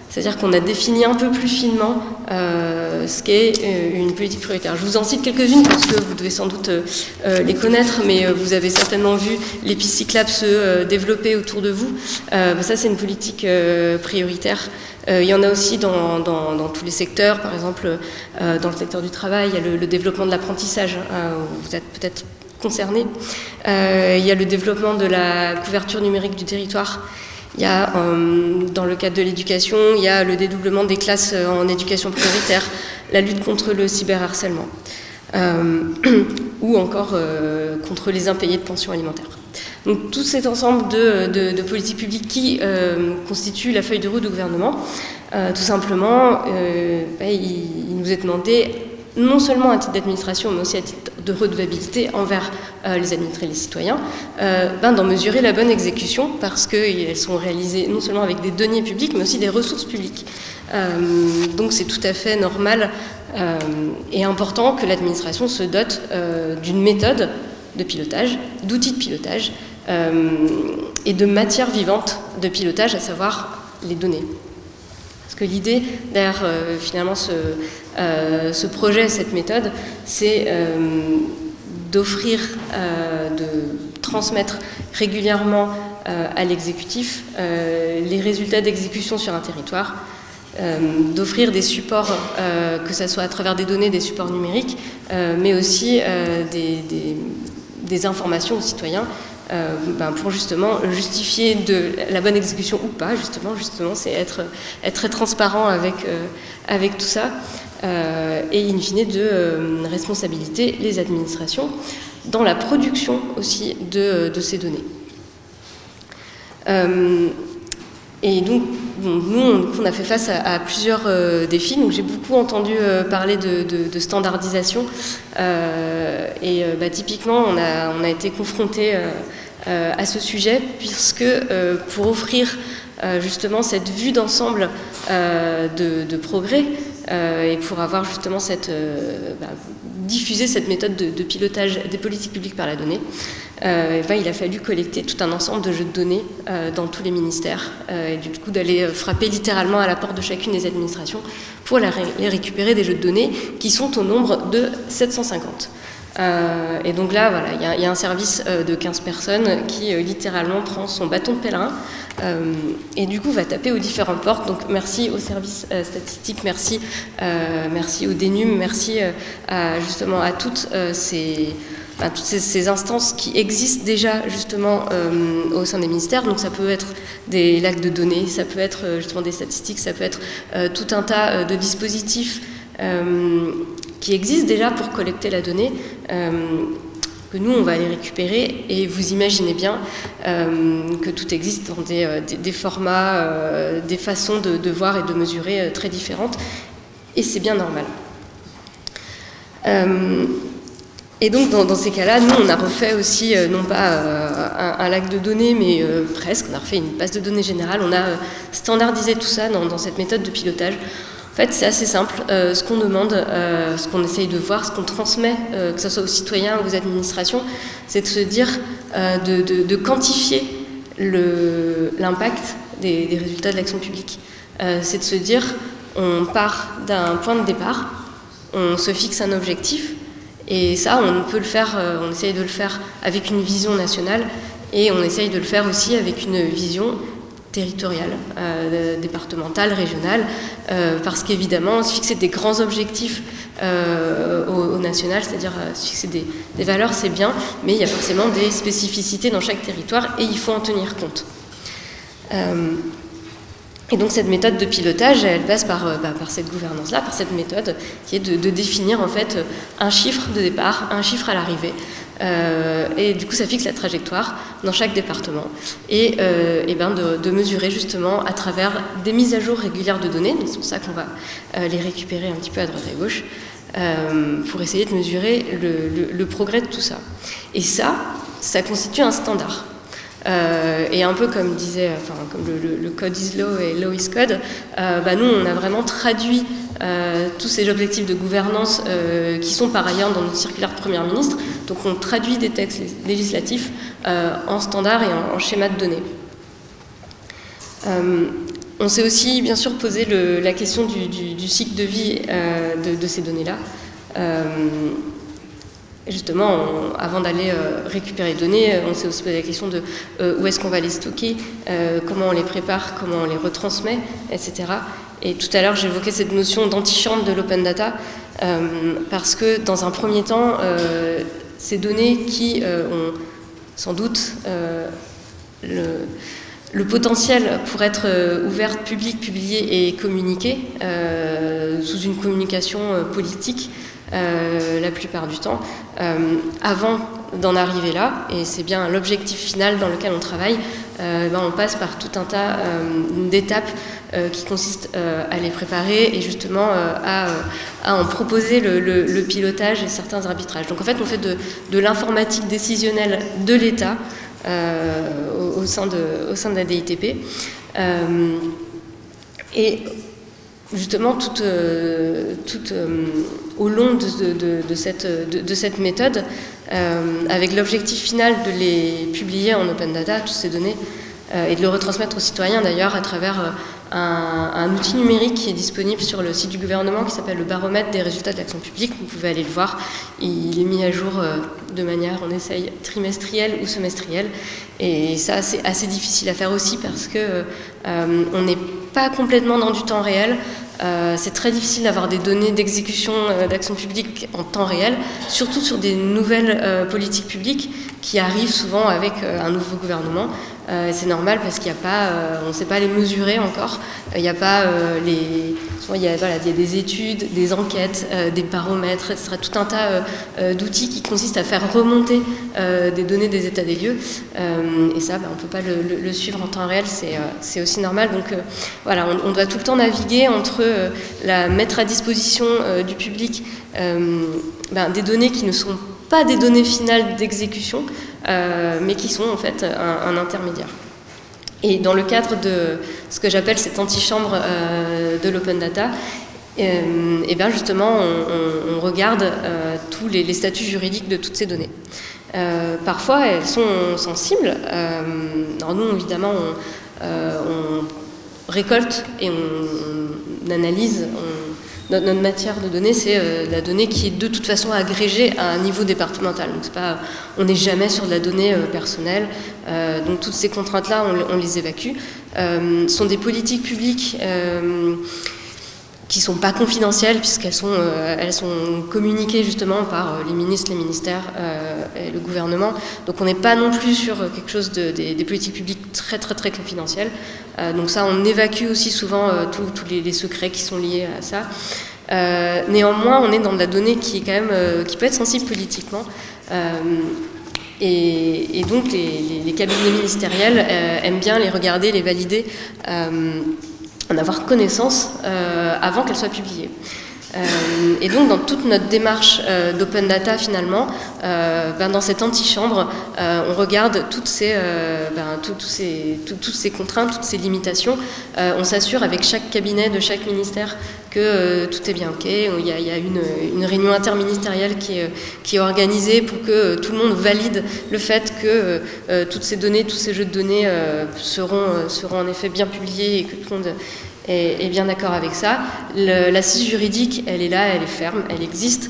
c'est-à-dire qu'on a défini un peu plus finement ce qu'est une politique prioritaire. Je vous en cite quelques-unes parce que vous devez sans doute les connaître, mais vous avez certainement vu les pistes cyclables se développer autour de vous. Ça, c'est une politique prioritaire. Il y en a aussi dans tous les secteurs, par exemple dans le secteur du travail, il y a le développement de l'apprentissage, où vous êtes peut-être concernés. Il y a le développement de la couverture numérique du territoire. Il y a, dans le cadre de l'éducation, il y a le dédoublement des classes en éducation prioritaire, la lutte contre le cyberharcèlement, ou encore contre les impayés de pensions alimentaires. Donc tout cet ensemble de politiques publiques qui constituent la feuille de route du gouvernement, tout simplement, il nous est demandé, non seulement à titre d'administration, mais aussi à titre de redevabilité envers les administrés et les citoyens, d'en mesurer la bonne exécution, parce qu'elles sont réalisées non seulement avec des deniers publics, mais aussi des ressources publiques. Donc c'est tout à fait normal et important que l'administration se dote d'une méthode de pilotage, d'outils de pilotage et de matière vivante de pilotage, à savoir les données. Parce que l'idée derrière finalement ce projet, cette méthode, c'est d'offrir, de transmettre régulièrement à l'exécutif les résultats d'exécution sur un territoire, d'offrir des supports, que ce soit à travers des données, des supports numériques, mais aussi des informations aux citoyens pour justement justifier de la bonne exécution ou pas, justement c'est être très transparent avec tout ça, et in fine de responsabiliser les administrations dans la production aussi de ces données. Et donc, nous, on a fait face à plusieurs défis. Donc, j'ai beaucoup entendu parler de standardisation. Typiquement, on a été confrontés à ce sujet, puisque pour offrir justement cette vue d'ensemble de progrès et pour avoir justement diffuser cette méthode de pilotage des politiques publiques par la donnée, il a fallu collecter tout un ensemble de jeux de données dans tous les ministères et du coup d'aller frapper littéralement à la porte de chacune des administrations pour les récupérer des jeux de données qui sont au nombre de 750. Et donc là, voilà, il y a un service de 15 personnes qui littéralement prend son bâton de pèlerin et du coup va taper aux différentes portes. Donc merci au service statistique, merci au DNUM, merci justement à toutes ces instances qui existent déjà justement au sein des ministères. Donc ça peut être des lacs de données, ça peut être justement des statistiques, ça peut être tout un tas de dispositifs qui existent déjà pour collecter la donnée, que nous, on va aller récupérer. Et vous imaginez bien que tout existe dans des formats, des façons de voir et de mesurer très différentes. Et c'est bien normal. Et donc, dans ces cas-là, nous, on a refait aussi, non pas un lac de données, mais presque, on a refait une base de données générale. On a standardisé tout ça dans cette méthode de pilotage. En fait, c'est assez simple. Ce qu'on demande, ce qu'on essaye de voir, ce qu'on transmet, que ce soit aux citoyens ou aux administrations, c'est de se dire, de quantifier l'impact des résultats de l'action publique. C'est de se dire, on part d'un point de départ, on se fixe un objectif, et ça, on peut le faire, on essaye de le faire avec une vision nationale, et on essaye de le faire aussi avec une vision territoriale, départementale, régionale, parce qu'évidemment, se fixer des grands objectifs au national, c'est-à-dire se fixer des valeurs, c'est bien, mais il y a forcément des spécificités dans chaque territoire et il faut en tenir compte. Et donc cette méthode de pilotage, elle passe par cette gouvernance-là, par cette méthode qui est de définir en fait un chiffre de départ, un chiffre à l'arrivée, et du coup ça fixe la trajectoire dans chaque département et de mesurer justement à travers des mises à jour régulières de données, c'est pour ça qu'on va les récupérer un petit peu à droite et à gauche, pour essayer de mesurer le progrès de tout ça. Et ça constitue un standard. Et un peu comme disait, comme le code is law et law is code, nous on a vraiment traduit tous ces objectifs de gouvernance qui sont par ailleurs dans notre circulaire de Premier ministre. Donc on traduit des textes législatifs en standard et en schéma de données. On s'est aussi bien sûr posé la question du cycle de vie de ces données-là. Justement, avant d'aller récupérer les données, on s'est aussi posé la question de où est-ce qu'on va les stocker, comment on les prépare, comment on les retransmet, etc. Et tout à l'heure, j'évoquais cette notion d'antichambre de l'open data, parce que dans un premier temps, ces données qui ont sans doute le potentiel pour être ouvertes, publiques, publiées et communiquées sous une communication politique, la plupart du temps, avant d'en arriver là, et c'est bien l'objectif final dans lequel on travaille, on passe par tout un tas d'étapes qui consistent à les préparer et justement à en proposer le pilotage et certains arbitrages. Donc en fait, on fait de l'informatique décisionnelle de l'État au sein de la DITP. Et justement, au long de cette méthode, avec l'objectif final de les publier en open data, toutes ces données, et de le retransmettre aux citoyens d'ailleurs à travers un outil numérique qui est disponible sur le site du gouvernement qui s'appelle le baromètre des résultats de l'action publique. Vous pouvez aller le voir, il est mis à jour de manière, on essaye, trimestrielle ou semestrielle. Et ça, c'est assez difficile à faire aussi parce que on n'est pas complètement dans du temps réel. C'est très difficile d'avoir des données d'exécution d'action publique en temps réel, surtout sur des nouvelles politiques publiques qui arrivent souvent avec un nouveau gouvernement. C'est normal parce qu'il n'y a pas, on ne sait pas les mesurer encore. Il n'y a pas souvent il y a des études, des enquêtes, des baromètres, etc. Tout un tas d'outils qui consistent à faire remonter des données des états des lieux. Et ça, on ne peut pas le suivre en temps réel, c'est aussi normal. Donc voilà, on doit tout le temps naviguer entre mettre à disposition du public des données qui ne sont pas des données finales d'exécution, mais qui sont en fait un intermédiaire. Et dans le cadre de ce que j'appelle cette antichambre de l'open data, et bien justement, on regarde tous les statuts juridiques de toutes ces données. Parfois, elles sont sensibles. Alors nous, évidemment, on récolte et on analyse. Notre matière de données, c'est la donnée qui est de toute façon agrégée à un niveau départemental. Donc on n'est jamais sur de la donnée personnelle. Donc toutes ces contraintes-là, on les évacue. Sont des politiques publiques qui ne sont pas confidentielles puisqu'elles sont communiquées justement par les ministres, les ministères et le gouvernement. Donc on n'est pas non plus sur quelque chose des politiques publiques très très très confidentielles. Donc ça, on évacue aussi souvent tous les secrets qui sont liés à ça. Néanmoins, on est dans de la donnée qui est quand même qui peut être sensible politiquement. Et donc les cabinets ministériels aiment bien les regarder, les valider, en avoir connaissance avant qu'elles soient publiées. Et donc dans toute notre démarche d'open data finalement, dans cette antichambre, on regarde toutes ces contraintes, toutes ces limitations. On s'assure avec chaque cabinet de chaque ministère que tout est bien OK. Il y a une réunion interministérielle qui est organisée pour que tout le monde valide le fait que toutes ces données, tous ces jeux de données seront en effet bien publiés et que tout le monde est bien d'accord avec ça. L'assise juridique, elle est là, elle est ferme, elle existe.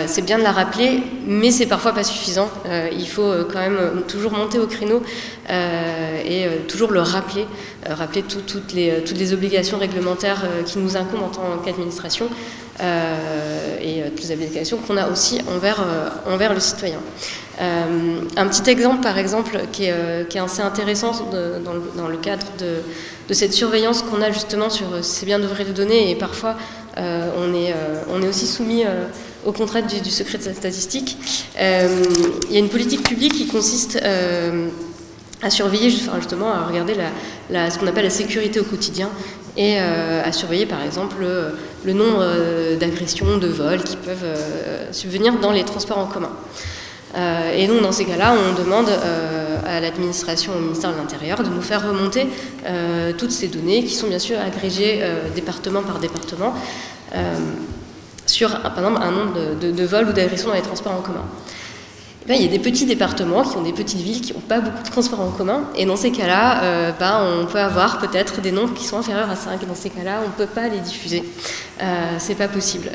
C'est bien de la rappeler, mais c'est parfois pas suffisant. Il faut quand même toujours monter au créneau et toujours le rappeler, rappeler toutes les obligations réglementaires qui nous incombent en tant qu'administration et toutes les obligations qu'on a aussi envers le citoyen. Un petit exemple, par exemple, qui est assez intéressant dans le cadre de cette surveillance qu'on a justement sur ces biens d'ouvrir les données, et parfois on est aussi soumis aux contraintes du secret de la statistique. Il y a une politique publique qui consiste à surveiller, justement, à regarder ce qu'on appelle la sécurité au quotidien et à surveiller, par exemple, le nombre d'agressions, de vols qui peuvent subvenir dans les transports en commun. Et donc, dans ces cas-là, on demande à l'administration, au ministère de l'Intérieur, de nous faire remonter toutes ces données qui sont bien sûr agrégées département par département sur, par exemple, un nombre de vols ou d'agressions dans les transports en commun. Il y a des petits départements qui ont des petites villes qui n'ont pas beaucoup de transports en commun, et dans ces cas-là, on peut avoir peut-être des nombres qui sont inférieurs à 5, et dans ces cas-là, on ne peut pas les diffuser. C'est pas possible.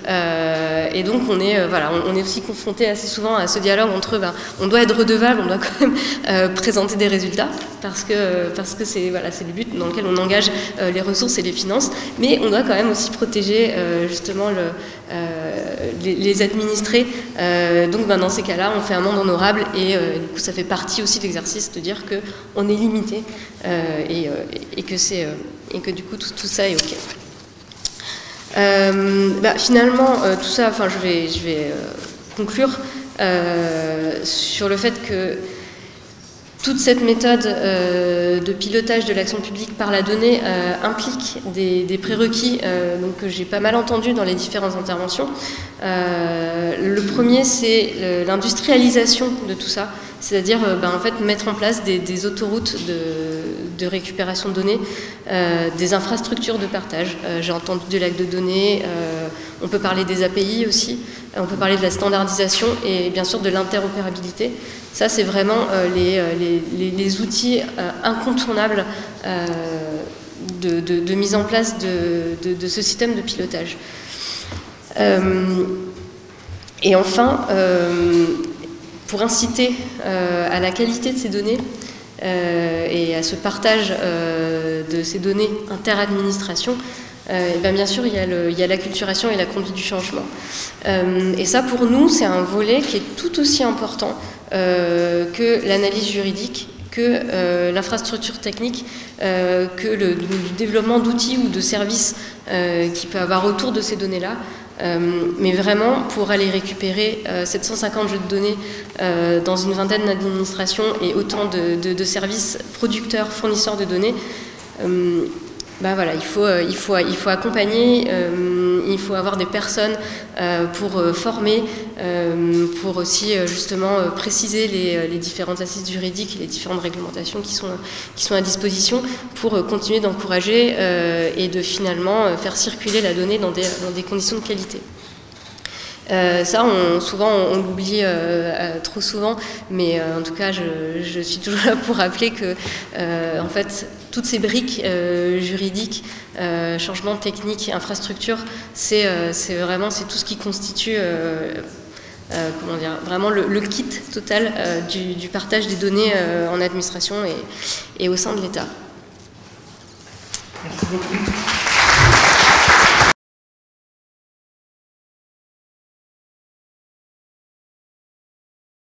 Et donc, on est aussi confronté assez souvent à ce dialogue entre, on doit être redevable, on doit quand même présenter des résultats, parce que c'est le but dans lequel on engage les ressources et les finances, mais on doit quand même aussi protéger justement les administrés. Donc, dans ces cas-là, on fait un monde honorable, et du coup, ça fait partie aussi de l'exercice de dire qu'on est limité et que du coup, tout ça est OK. Finalement, tout ça, je vais conclure sur le fait que toute cette méthode de pilotage de l'action publique par la donnée implique des prérequis que j'ai pas mal entendus dans les différentes interventions. Le premier, c'est l'industrialisation de tout ça, c'est-à-dire en fait mettre en place des autoroutes de récupération de données, des infrastructures de partage. J'ai entendu des lacs de données, on peut parler des API aussi, on peut parler de la standardisation et bien sûr de l'interopérabilité. Ça, c'est vraiment les outils incontournables de mise en place de ce système de pilotage. Et enfin, pour inciter à la qualité de ces données et à ce partage de ces données inter-administration, bien sûr, il y a l'acculturation et la conduite du changement. Et ça, pour nous, c'est un volet qui est tout aussi important que l'analyse juridique, que l'infrastructure technique, que le développement d'outils ou de services qu'il peut avoir autour de ces données-là. Mais vraiment, pour aller récupérer 750 jeux de données dans une vingtaine d'administrations et autant de services producteurs, fournisseurs de données, il faut accompagner, il faut avoir des personnes pour former, pour aussi justement préciser les différentes assises juridiques et les différentes réglementations qui sont à disposition pour continuer d'encourager et de finalement faire circuler la donnée dans des conditions de qualité. Ça, souvent, on l'oublie trop souvent, mais en tout cas, je suis toujours là pour rappeler que, en fait, toutes ces briques juridiques, changements techniques, infrastructures, c'est tout ce qui constitue, vraiment le kit total du partage des données en administration et au sein de l'État. Merci beaucoup.